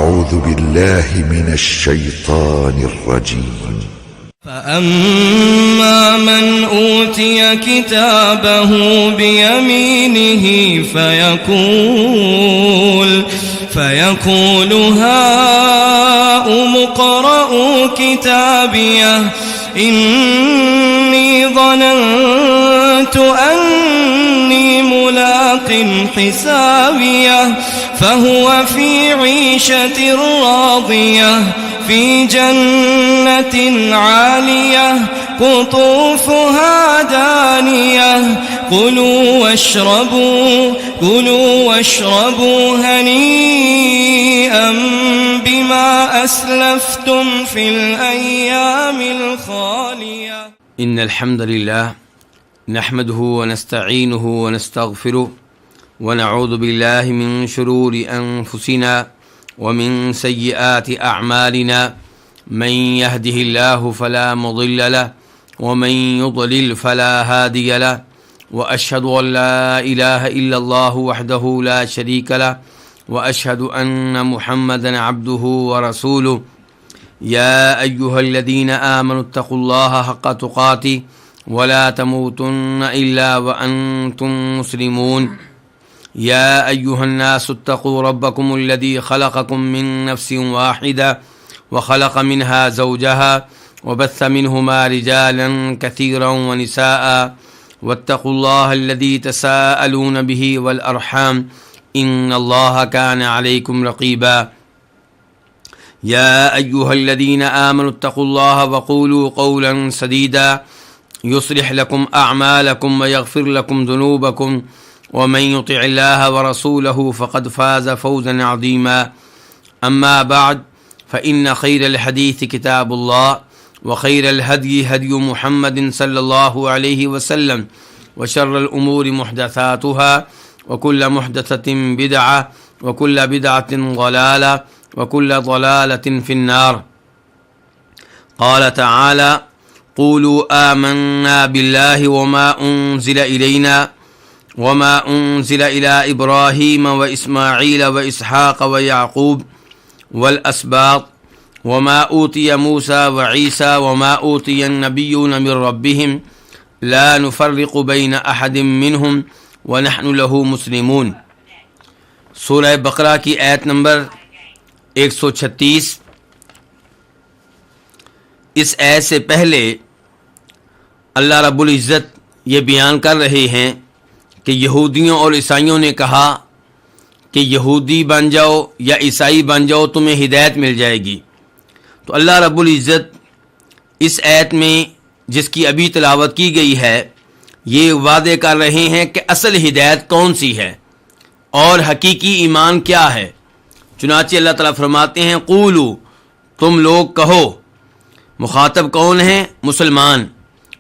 أعوذ بالله من الشيطان الرجيم. فأما من أوتي كتابه بيمينه فيقول هاؤم اقرءوا كتابيه إني ظننت أني ملاق حسابيه فهو في عيشة راضية في جنة عالية قطوفها دانية كلوا واشربوا هنيئا بما أسلفتم في الأيام الخالية. إن الحمد لله نحمده ونستعينه ونستغفره ونعوذ بالله من شرور أنفسنا ومن سيئات أعمالنا من يهده الله فلا مضل له ومن يضلل فلا هادي له وأشهد أن لا إله إلا الله وحده لا شريك له وأشهد أن محمدا عبده ورسوله. يا أيها الذين آمنوا اتقوا الله حق تقاته ولا تموتن إلا وأنتم مسلمون. يا أيها الناس اتقوا ربكم الذي خلقكم من نفس واحدة وخلق منها زوجها وبث منهما رجالا كثيرا ونساء واتقوا الله الذي تساءلون به والأرحام إن الله كان عليكم رقيبا. يا أيها الذين آمنوا اتقوا الله وقولوا قولا سديدا يصلح لكم أعمالكم ويغفر لكم ذنوبكم ومن يطع الله ورسوله فقد فاز فوزا عظيما. أما بعد فإن خير الحديث كتاب الله وخير الهدي هدي محمد صلى الله عليه وسلم وشر الأمور محدثاتها وكل محدثة بدعة وكل بدعة ضلالة وكل ضلالة في النار. قال تعالى قولوا آمنا بالله وما أنزل إلينا وما أنزل إلى إبراهيم وإسماعيل وإسحاق ويعقوب والأسباط وما أوتي موسى وعيسى وما أوتي النبيون من ربهم لا نفرق بين أحد منهم ونحن له مسلمون. سورہ بقرہ کی آیت نمبر 136. اس آیت سے پہلے اللہ رب العزت یہ بیان کر رہے ہیں کہ یہودیوں اور عیسائیوں نے کہا کہ یہودی بن جاؤ یا عیسائی بن جاؤ تمہیں ہدایت مل جائے گی. تو اللہ رب العزت اس آیت میں جس کی ابھی تلاوت کی گئی ہے یہ وعدے کر رہے ہیں کہ اصل ہدایت کون سی ہے اور حقیقی ایمان کیا ہے. چنانچہ اللہ تعالیٰ فرماتے ہیں قولو تم لوگ کہو. مخاطب کون ہیں؟ مسلمان.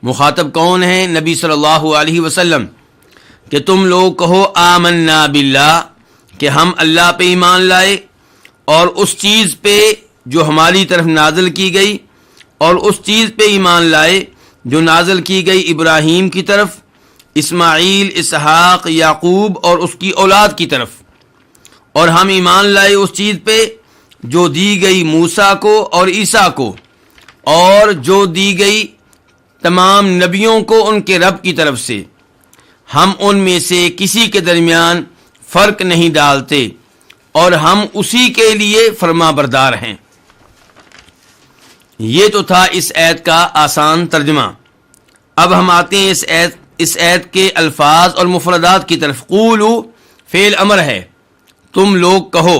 مخاطب کون ہیں؟ نبی صلی اللہ علیہ وسلم. کہ تم لوگ کہو آمنا باللہ کہ ہم اللہ پہ ایمان لائے اور اس چیز پہ جو ہماری طرف نازل کی گئی اور اس چیز پہ ایمان لائے جو نازل کی گئی ابراہیم کی طرف، اسماعیل، اسحاق، یعقوب اور اس کی اولاد کی طرف، اور ہم ایمان لائے اس چیز پہ جو دی گئی موسیٰ کو اور عیسیٰ کو اور جو دی گئی تمام نبیوں کو ان کے رب کی طرف سے. ہم ان میں سے کسی کے درمیان فرق نہیں ڈالتے اور ہم اسی کے لیے فرما بردار ہیں. یہ تو تھا اس آیت کا آسان ترجمہ. اب ہم آتے ہیں اس آیت کے الفاظ اور مفردات کی طرف. قولو فعل امر ہے، تم لوگ کہو.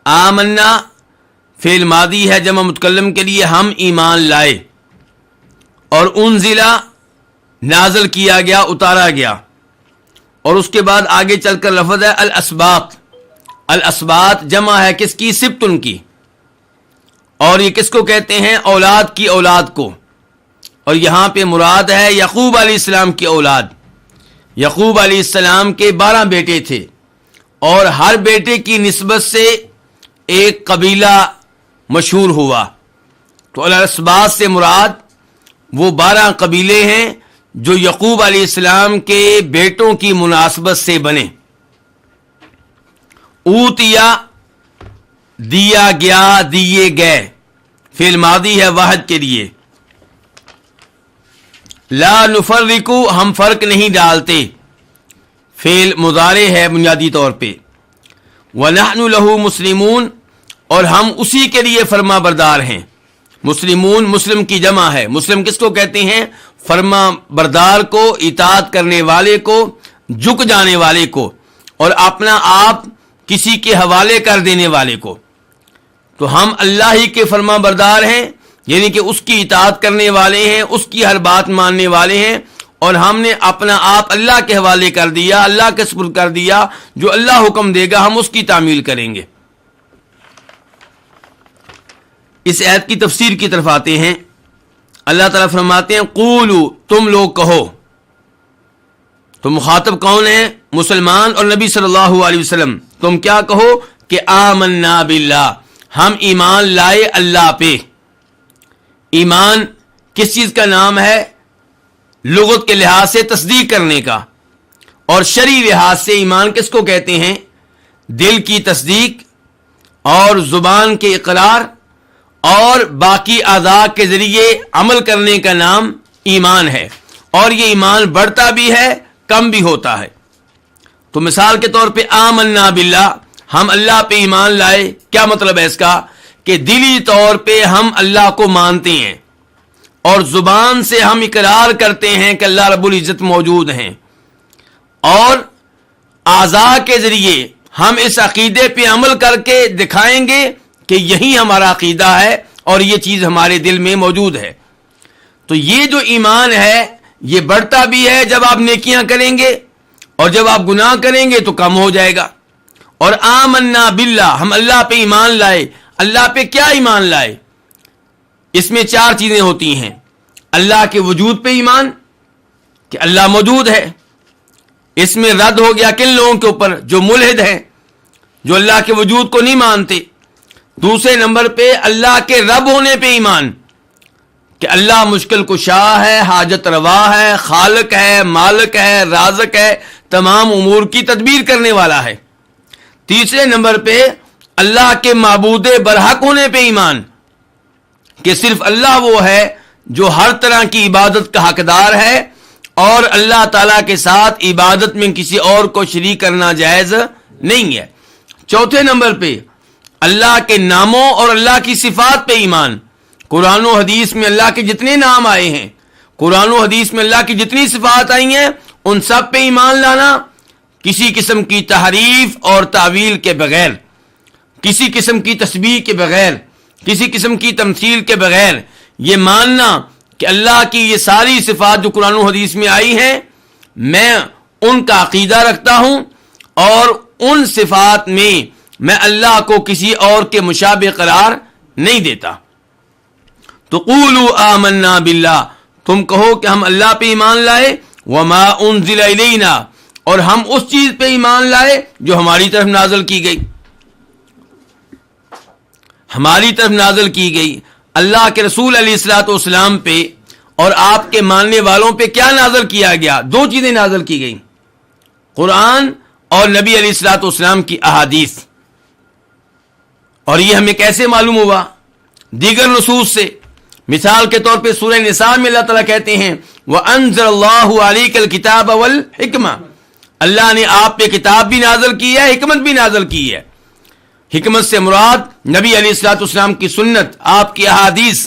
آمنا فعل ماضی ہے جمع متکلم کے لیے، ہم ایمان لائے. اور انزلہ نازل کیا گیا، اتارا گیا. اور اس کے بعد آگے چل کر لفظ ہے الاسباط. الاسباط جمع ہے کس کی؟ سبتن کی. اور یہ کس کو کہتے ہیں؟ اولاد کی اولاد کو. اور یہاں پہ مراد ہے یعقوب علیہ السلام کی اولاد. یعقوب علیہ السلام کے 12 بیٹے تھے اور ہر بیٹے کی نسبت سے ایک قبیلہ مشہور ہوا. تو الاسباط سے مراد وہ 12 قبیلے ہیں جو یعقوب علیہ السلام کے بیٹوں کی مناسبت سے بنے. اوتیا دیا گیا، دیے گئے، فعل ماضی ہے واحد کے لیے. لا نفرقو، ہم فرق نہیں ڈالتے، فعل مضارع ہے بنیادی طور پہ. وَنَحْنُ لَهُ مُسْلِمُونَ، اور ہم اسی کے لیے فرما بردار ہیں. مسلمون مسلم کی جمع ہے. مسلم کس کو کہتے ہیں؟ فرما بردار کو، اطاعت کرنے والے کو، جھک جانے والے کو، اور اپنا آپ کسی کے حوالے کر دینے والے کو. تو ہم اللہ ہی کے فرما بردار ہیں، یعنی کہ اس کی اطاعت کرنے والے ہیں، اس کی ہر بات ماننے والے ہیں، اور ہم نے اپنا آپ اللہ کے حوالے کر دیا، اللہ کے سپرد کر دیا. جو اللہ حکم دے گا ہم اس کی تعمیل کریں گے. اس آیت کی تفسیر کی طرف آتے ہیں. اللہ تعالیٰ فرماتے ہیں قولو، تم لوگ کہو. تو مخاطب کون ہے؟ مسلمان اور نبی صلی اللہ علیہ وسلم. تم کیا کہو کہ آمنا باللہ، ہم ایمان لائے اللہ پہ. ایمان کس چیز کا نام ہے؟ لغت کے لحاظ سے تصدیق کرنے کا، اور شرعی لحاظ سے ایمان کس کو کہتے ہیں؟ دل کی تصدیق اور زبان کے اقرار اور باقی اعضاء کے ذریعے عمل کرنے کا نام ایمان ہے. اور یہ ایمان بڑھتا بھی ہے، کم بھی ہوتا ہے. تو مثال کے طور پہ آمنا باللہ، ہم اللہ پہ ایمان لائے. کیا مطلب ہے اس کا؟ کہ دلی طور پہ ہم اللہ کو مانتے ہیں، اور زبان سے ہم اقرار کرتے ہیں کہ اللہ رب العزت موجود ہیں، اور اعضاء کے ذریعے ہم اس عقیدے پہ عمل کر کے دکھائیں گے کہ یہی ہمارا عقیدہ ہے اور یہ چیز ہمارے دل میں موجود ہے. تو یہ جو ایمان ہے یہ بڑھتا بھی ہے جب آپ نیکیاں کریں گے، اور جب آپ گناہ کریں گے تو کم ہو جائے گا. اور آمنا باللہ، ہم اللہ پہ ایمان لائے. اللہ پہ کیا ایمان لائے؟ اس میں 4 چیزیں ہوتی ہیں. اللہ کے وجود پہ ایمان، کہ اللہ موجود ہے. اس میں رد ہو گیا کن لوگوں کے اوپر؟ جو ملحد ہیں، جو اللہ کے وجود کو نہیں مانتے. دوسرے نمبر پہ اللہ کے رب ہونے پہ ایمان، کہ اللہ مشکل کشا ہے، حاجت روا ہے، خالق ہے، مالک ہے، رازق ہے، تمام امور کی تدبیر کرنے والا ہے. تیسرے نمبر پہ اللہ کے معبود برحق ہونے پہ ایمان، کہ صرف اللہ وہ ہے جو ہر طرح کی عبادت کا حقدار ہے، اور اللہ تعالیٰ کے ساتھ عبادت میں کسی اور کو شریک کرنا جائز نہیں ہے. چوتھے نمبر پہ اللہ کے ناموں اور اللہ کی صفات پہ ایمان. قرآن و حدیث میں اللہ کے جتنے نام آئے ہیں، قرآن و حدیث میں اللہ کی جتنی صفات آئی ہیں، ان سب پہ ایمان لانا، کسی قسم کی تحریف اور تعویل کے بغیر، کسی قسم کی تشبیہ کے بغیر، کسی قسم کی تمثیل کے بغیر. یہ ماننا کہ اللہ کی یہ ساری صفات جو قرآن و حدیث میں آئی ہیں، میں ان کا عقیدہ رکھتا ہوں، اور ان صفات میں میں اللہ کو کسی اور کے مشابہ قرار نہیں دیتا. تو قولوا آمنا باللہ، تم کہو کہ ہم اللہ پہ ایمان لائے. وما انزل الینا، اور ہم اس چیز پہ ایمان لائے جو ہماری طرف نازل کی گئی. ہماری طرف نازل کی گئی. اللہ کے رسول علیہ الصلوۃ والسلام پہ اور آپ کے ماننے والوں پہ کیا نازل کیا گیا؟ 2 چیزیں نازل کی گئیں، قرآن اور نبی علیہ الصلوۃ والسلام کی احادیث. اور یہ ہمیں کیسے معلوم ہوا؟ دیگر نصوص سے. مثال کے طور پہ سورہ نساء میں اللہ تعالیٰ کہتے ہیں وَأَنزَلَ اللَّهُ عَلَيْكَ الْكِتَابَ وَالْحِكْمَةَ، اللہ نے آپ پہ کتاب بھی نازل کی ہے، حکمت بھی نازل کی ہے. حکمت سے مراد نبی علیہ الصلوۃ والسلام کی سنت، آپ کی احادیث.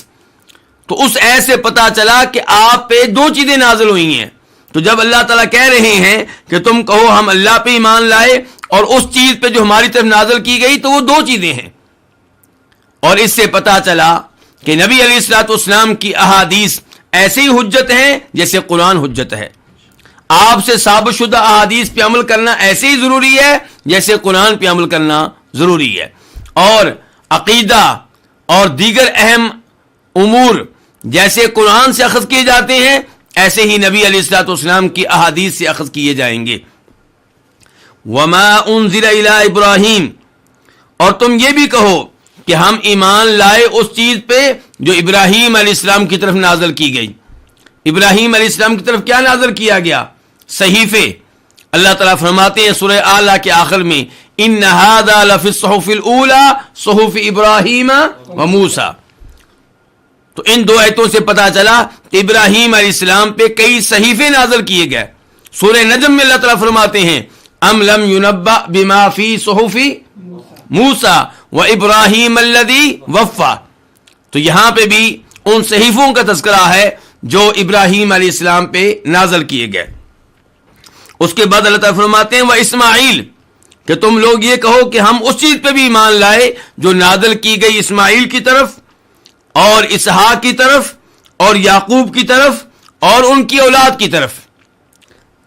تو اس ایسے پتا چلا کہ آپ پہ 2 چیزیں نازل ہوئی ہیں. تو جب اللہ تعالیٰ کہہ رہے ہیں کہ تم کہو ہم اللہ پہ ایمان لائے، اور اس چیز پہ جو ہماری طرف نازل کی گئی، تو وہ 2 چیزیں ہیں. اور اس سے پتا چلا کہ نبی علیہ الصلوۃ والسلام کی احادیث ایسی حجت ہیں جیسے قرآن حجت ہے. آپ سے ثابت شدہ احادیث پہ عمل کرنا ایسے ہی ضروری ہے جیسے قرآن پہ عمل کرنا ضروری ہے. اور عقیدہ اور دیگر اہم امور جیسے قرآن سے اخذ کیے جاتے ہیں، ایسے ہی نبی علیہ الصلوۃ والسلام کی احادیث سے اخذ کیے جائیں گے. وما انزل الی ابراہیم، اور تم یہ بھی کہو کہ ہم ایمان لائے اس چیز پہ جو ابراہیم علیہ السلام کی طرف نازل کی گئی. ابراہیم علیہ السلام کی طرف کیا نازل کیا گیا؟ صحیفے. اللہ تعالیٰ فرماتے ہیں سورہ اعلیٰ کے آخر میں ان ھذا لفی الصحف الاولی صحف ابراہیم و موسیٰ. تو ان دو آیتوں سے پتا چلا کہ ابراہیم علیہ السلام پہ کئی صحیفے نازل کیے گئے. سورہ نجم میں اللہ تعالیٰ فرماتے ہیں ام لم ينبأ بما فی صحف موسیٰ و ابراہیم الذی وفا. تو یہاں پہ بھی ان صحیفوں کا تذکرہ ہے جو ابراہیم علیہ السلام پہ نازل کیے گئے. اس کے بعد اللہ تعالیٰ فرماتے ہیں وہ اسماعیل، کہ تم لوگ یہ کہو کہ ہم اس چیز پہ بھی ایمان لائے جو نازل کی گئی اسماعیل کی طرف اور اسحاق کی طرف اور یعقوب کی طرف اور ان کی اولاد کی طرف.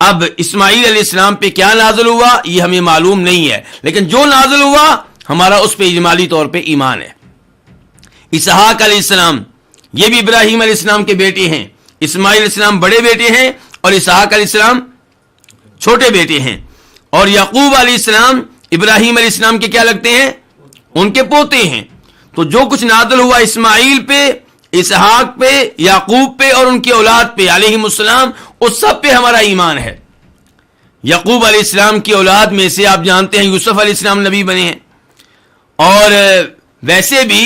اب اسماعیل علیہ السلام پہ کیا نازل ہوا یہ ہمیں معلوم نہیں ہے، لیکن جو نازل ہوا ہمارا اس پہ اجمالی طور پہ ایمان ہے. اسحاق علیہ السلام یہ بھی ابراہیم علیہ السلام کے بیٹے ہیں. اسماعیل علیہ السلام بڑے بیٹے ہیں اور اسحاق علیہ السلام چھوٹے بیٹے ہیں. اور یعقوب علیہ السلام ابراہیم علیہ السلام کے کیا لگتے ہیں؟ ان کے پوتے ہیں. تو جو کچھ نازل ہوا اسماعیل پہ، اسحاق پہ، یعقوب پہ اور ان کی اولاد پہ علیہم السلام، اس سب پہ ہمارا ایمان ہے. یعقوب علیہ السلام کی اولاد میں سے آپ جانتے ہیں یوسف علیہ السلام نبی بنے ہیں. اور ویسے بھی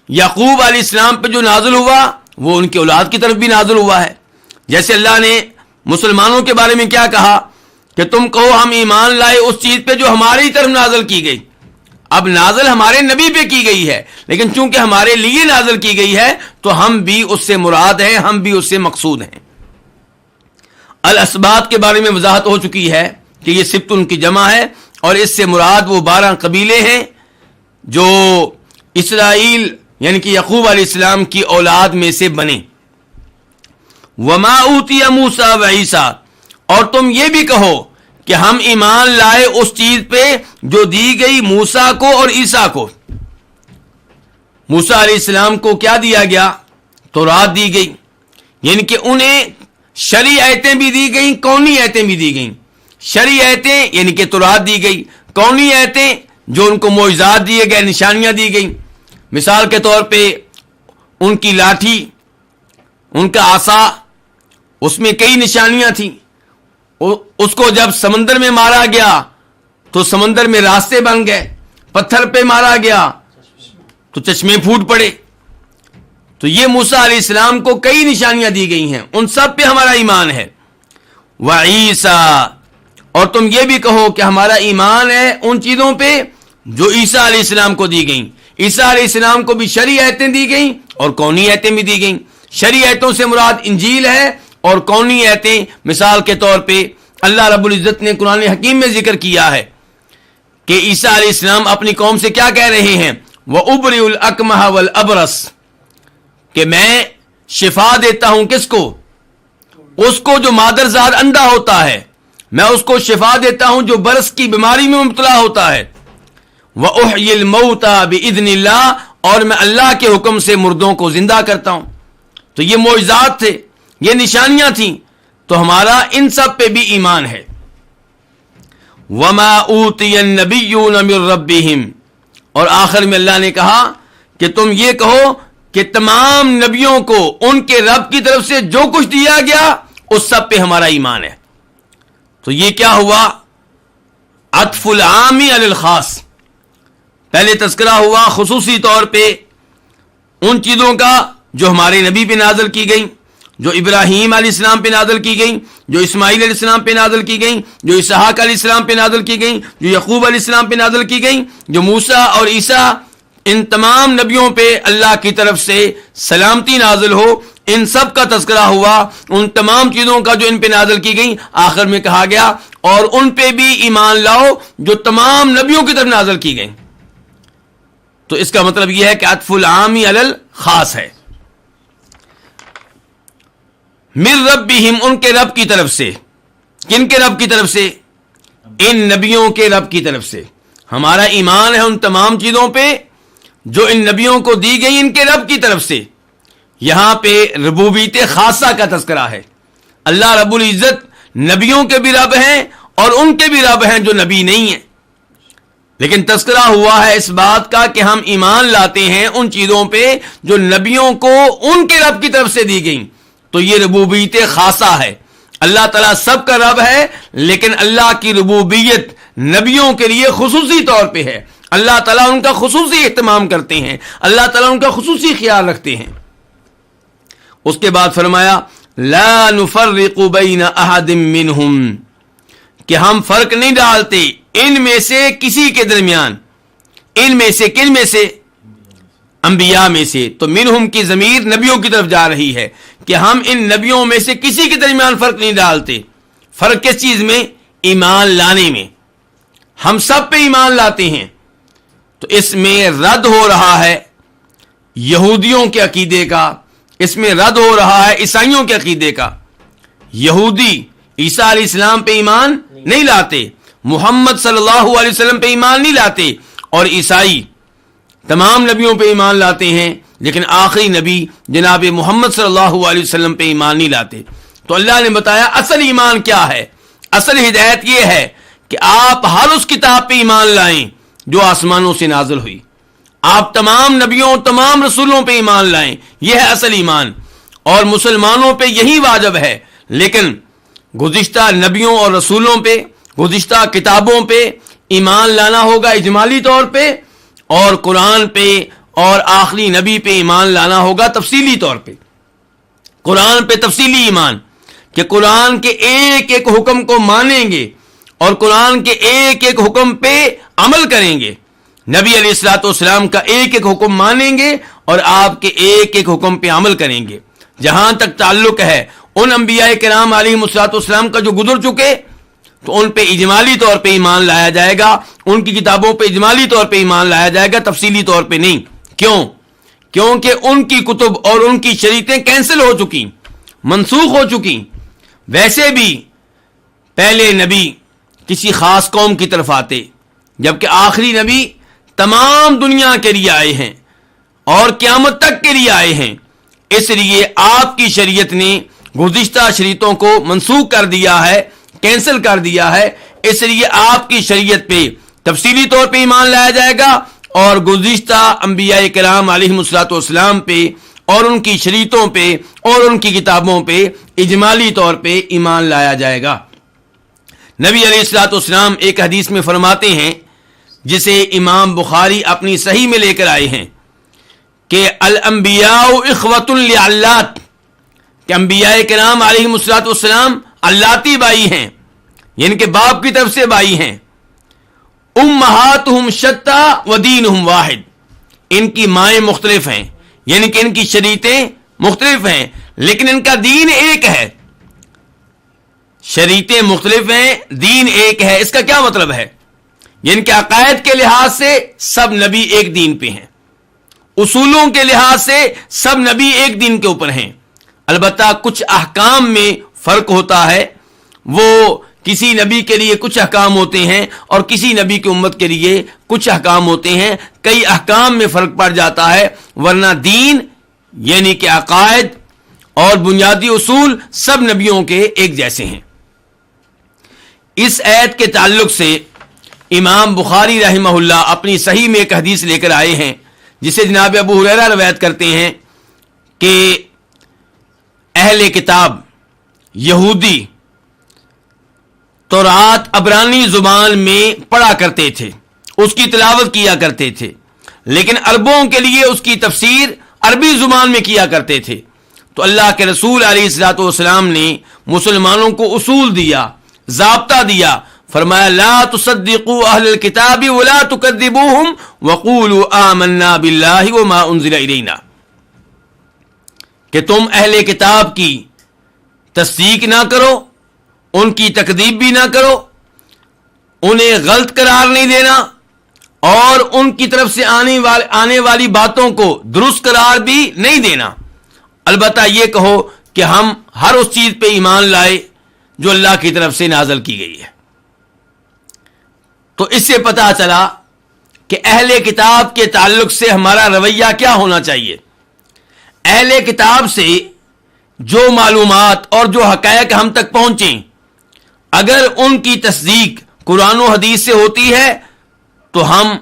یعقوب علیہ السلام پہ جو نازل ہوا وہ ان کی اولاد کی طرف بھی نازل ہوا ہے. جیسے اللہ نے مسلمانوں کے بارے میں کیا کہا کہ تم کہو ہم ایمان لائے اس چیز پہ جو ہماری طرف نازل کی گئی. اب نازل ہمارے نبی پہ کی گئی ہے، لیکن چونکہ ہمارے لیے نازل کی گئی ہے تو ہم بھی اس سے مراد ہیں، ہم بھی اس سے مقصود ہیں. الاسباط کے بارے میں وضاحت ہو چکی ہے کہ یہ سبت ان کی جمع ہے اور اس سے مراد وہ 12 قبیلے ہیں جو اسرائیل یعنی کہ یعقوب علیہ السلام کی اولاد میں سے بنے. وما اوتی موسیٰ و عیسیٰ، اور تم یہ بھی کہو کہ ہم ایمان لائے اس چیز پہ جو دی گئی موسیٰ کو اور عیسیٰ کو. موسیٰ علیہ السلام کو کیا دیا گیا؟ تورات دی گئی، یعنی کہ انہیں شرعی آیتیں بھی دی گئیں، کونی آیتیں بھی دی گئیں. شرعی آیتیں یعنی کہ تورات دی گئی، کونی آیتیں جو ان کو معجزات دیے گئے، نشانیاں دی گئیں. مثال کے طور پہ ان کی لاٹھی، ان کا عصا، اس میں کئی نشانیاں تھیں. اس کو جب سمندر میں مارا گیا تو سمندر میں راستے بن گئے، پتھر پہ مارا گیا تو چشمے پھوٹ پڑے. تو یہ موسیٰ علیہ السلام کو کئی نشانیاں دی گئی ہیں، ان سب پہ ہمارا ایمان ہے. وعیسیٰ، اور تم یہ بھی کہو کہ ہمارا ایمان ہے ان چیزوں پہ جو عیسیٰ علیہ السلام کو دی گئیں. عیسیٰ علیہ السلام کو بھی شرعی آیتیں دی گئیں اور کونی آیتیں بھی دی گئیں. شرعی آیتوں سے مراد انجیل ہے اور کونی آیتیں مثال کے طور پہ اللہ رب العزت نے قرآن حکیم میں ذکر کیا ہے کہ عیسیٰ علیہ السلام اپنی قوم سے کیا کہہ رہے ہیں؟ وَأُبْرِئُ الْأَكْمَحَ وَالْأَبْرَصَ، کہ میں شفا دیتا ہوں کس کو؟ اس کو جو مادرزاد اندھا ہوتا ہے، میں اس کو شفا دیتا ہوں جو برس کی بیماری میں مبتلا ہوتا ہے. وَأُحْيِي الْمَوْتَى بِإِذْنِ اللَّهِ، اور میں اللہ کے حکم سے مردوں کو زندہ کرتا ہوں. تو یہ معجزات تھے، یہ نشانیاں تھیں، تو ہمارا ان سب پہ بھی ایمان ہے. وَمَا أُوتِيَ النَّبِيُّونَ مِن رَبِّهِمْ، اور آخر میں اللہ نے کہا کہ تم یہ کہو کہ تمام نبیوں کو ان کے رب کی طرف سے جو کچھ دیا گیا اس سب پہ ہمارا ایمان ہے. تو یہ کیا ہوا؟ عطف العام علی الخاص. پہلے تذکرہ ہوا خصوصی طور پہ ان چیزوں کا جو ہمارے نبی پہ نازل کی گئیں، جو ابراہیم علیہ السلام پہ نازل کی گئیں، جو اسماعیل علیہ السلام پہ نازل کی گئیں، جو اسحاق علیہ السلام پہ نازل کی گئیں، جو یعقوب علیہ السلام پہ نازل کی گئیں، جو موسیٰ اور عیسیٰ، ان تمام نبیوں پہ اللہ کی طرف سے سلامتی نازل ہو، ان سب کا تذکرہ ہوا. ان تمام چیزوں کا جو ان پہ نازل کی گئیں، آخر میں کہا گیا اور ان پہ بھی ایمان لاؤ جو تمام نبیوں کی طرف نازل کی گئیں. تو اس کا مطلب یہ ہے کہ عطف العام علی الخاص ہے. من ربہم، ان کے رب کی طرف سے. کن کے رب کی طرف سے؟ ان نبیوں کے رب کی طرف سے. ہمارا ایمان ہے ان تمام چیزوں پہ جو ان نبیوں کو دی گئی ان کے رب کی طرف سے. یہاں پہ ربوبیت خاصہ کا تذکرہ ہے. اللہ رب العزت نبیوں کے بھی رب ہیں اور ان کے بھی رب ہیں جو نبی نہیں ہیں، لیکن تذکرہ ہوا ہے اس بات کا کہ ہم ایمان لاتے ہیں ان چیزوں پہ جو نبیوں کو ان کے رب کی طرف سے دی گئیں. تو یہ ربوبیت خاصہ ہے. اللہ تعالیٰ سب کا رب ہے، لیکن اللہ کی ربوبیت نبیوں کے لیے خصوصی طور پہ ہے. اللہ تعالیٰ ان کا خصوصی اہتمام کرتے ہیں, اللہ تعالیٰ ان کا خصوصی خیال رکھتے ہیں. اس کے بعد فرمایا لا نفرق بین احد منہم, کہ ہم فرق نہیں ڈالتے ان میں سے کسی کے درمیان. ان میں سے, کن میں سے؟ انبیاء میں سے. تو منہم کی ضمیر نبیوں کی طرف جا رہی ہے کہ ہم ان نبیوں میں سے کسی کے درمیان فرق نہیں ڈالتے. فرق کس چیز میں؟ ایمان لانے میں. ہم سب پہ ایمان لاتے ہیں. تو اس میں رد ہو رہا ہے یہودیوں کے عقیدے کا, اس میں رد ہو رہا ہے عیسائیوں کے عقیدے کا. یہودی عیسیٰ علیہ السلام پہ ایمان نہیں لاتے, محمد صلی اللہ علیہ وسلم پہ ایمان نہیں لاتے, اور عیسائی تمام نبیوں پہ ایمان لاتے ہیں لیکن آخری نبی جناب محمد صلی اللہ علیہ وسلم پہ ایمان نہیں لاتے. تو اللہ نے بتایا اصل ایمان کیا ہے. اصل ہدایت یہ ہے کہ آپ ہر اس کتاب پہ ایمان لائیں جو آسمانوں سے نازل ہوئی. آپ تمام نبیوں, تمام رسولوں پہ ایمان لائیں. یہ ہے اصل ایمان, اور مسلمانوں پہ یہی واجب ہے. لیکن گزشتہ نبیوں اور رسولوں پہ, گزشتہ کتابوں پہ ایمان لانا ہوگا اجمالی طور پہ, اور قرآن پہ اور آخری نبی پہ ایمان لانا ہوگا تفصیلی طور پہ. قرآن پہ تفصیلی ایمان کہ قرآن کے ایک ایک حکم کو مانیں گے اور قرآن کے ایک ایک حکم پہ عمل کریں گے. نبی علیہ الصلوۃ والسلام کا ایک ایک حکم مانیں گے اور آپ کے ایک ایک حکم پہ عمل کریں گے. جہاں تک تعلق ہے ان انبیاء کرام علیہم الصلوۃ والسلام کا جو گزر چکے, تو ان پہ اجمالی طور پہ ایمان لایا جائے گا, ان کی کتابوں پہ اجمالی طور پہ ایمان لایا جائے گا, تفصیلی طور پہ نہیں. کیوں؟ کیونکہ ان کی کتب اور ان کی شریعتیں کینسل ہو چکی, منسوخ ہو چکی. ویسے بھی پہلے نبی کسی خاص قوم کی طرف آتے, جبکہ آخری نبی تمام دنیا کے لیے آئے ہیں اور قیامت تک کے لیے آئے ہیں. اس لیے آپ کی شریعت نے گزشتہ شریعتوں کو منسوخ کر دیا ہے, کینسل کر دیا ہے. اس لیے آپ کی شریعت پہ تفصیلی طور پہ ایمان لایا جائے گا, اور گزشتہ انبیاء کرام علیہم الصلوۃ والسلام پہ اور ان کی شریعتوں پہ اور ان کی کتابوں پہ اجمالی طور پہ ایمان لایا جائے گا. نبی علیہ الصلوۃ والسلام ایک حدیث میں فرماتے ہیں, جسے امام بخاری اپنی صحیح میں لے کر آئے ہیں, کہ الانبیاء اخوۃ لعلات, کہ انبیاء کرام علیہم الصلوۃ والسلام علاتی بھائی ہیں, یعنی کہ باپ کی طرف سے بھائی ہیں. امہاتہم شتیٰ ودینہم واحد, ان کی مائیں مختلف ہیں, یعنی کہ ان کی شریعتیں مختلف ہیں لیکن ان کا دین ایک ہے. شریعتیں مختلف ہیں, دین ایک ہے. اس کا کیا مطلب ہے؟ یعنی کہ عقائد کے لحاظ سے سب نبی ایک دین پہ ہیں, اصولوں کے لحاظ سے سب نبی ایک دین کے اوپر ہیں. البتہ کچھ احکام میں فرق ہوتا ہے. وہ کسی نبی کے لیے کچھ احکام ہوتے ہیں اور کسی نبی کی امت کے لیے کچھ احکام ہوتے ہیں. کئی احکام میں فرق پڑ جاتا ہے, ورنہ دین یعنی کہ عقائد اور بنیادی اصول سب نبیوں کے ایک جیسے ہیں. اس آیت کے تعلق سے امام بخاری رحمہ اللہ اپنی صحیح میں ایک حدیث لے کر آئے ہیں, جسے جناب ابو ہریرہ روایت کرتے ہیں کہ اہل کتاب یہودی تورات عبرانی زبان میں پڑھا کرتے تھے, اس کی تلاوت کیا کرتے تھے, لیکن عربوں کے لیے اس کی تفسیر عربی زبان میں کیا کرتے تھے. تو اللہ کے رسول علیہ الصلوۃ والسلام نے مسلمانوں کو اصول دیا, ضابطہ دیا. فرمایا لا تصدقوا اہل الکتاب ولا تکذبوہم وقولوا آمنا باللہ وما انزل الینا, کہ تم اہل کتاب کی تصدیق نہ کرو, ان کی تکذیب بھی نہ کرو, انہیں غلط قرار نہیں دینا, اور ان کی طرف سے آنے والی باتوں کو درست قرار بھی نہیں دینا. البتہ یہ کہو کہ ہم ہر اس چیز پہ ایمان لائے جو اللہ کی طرف سے نازل کی گئی ہے. تو اس سے پتہ چلا کہ اہل کتاب کے تعلق سے ہمارا رویہ کیا ہونا چاہیے. اہل کتاب سے جو معلومات اور جو حقائق ہم تک پہنچیں, اگر ان کی تصدیق قرآن و حدیث سے ہوتی ہے تو ہم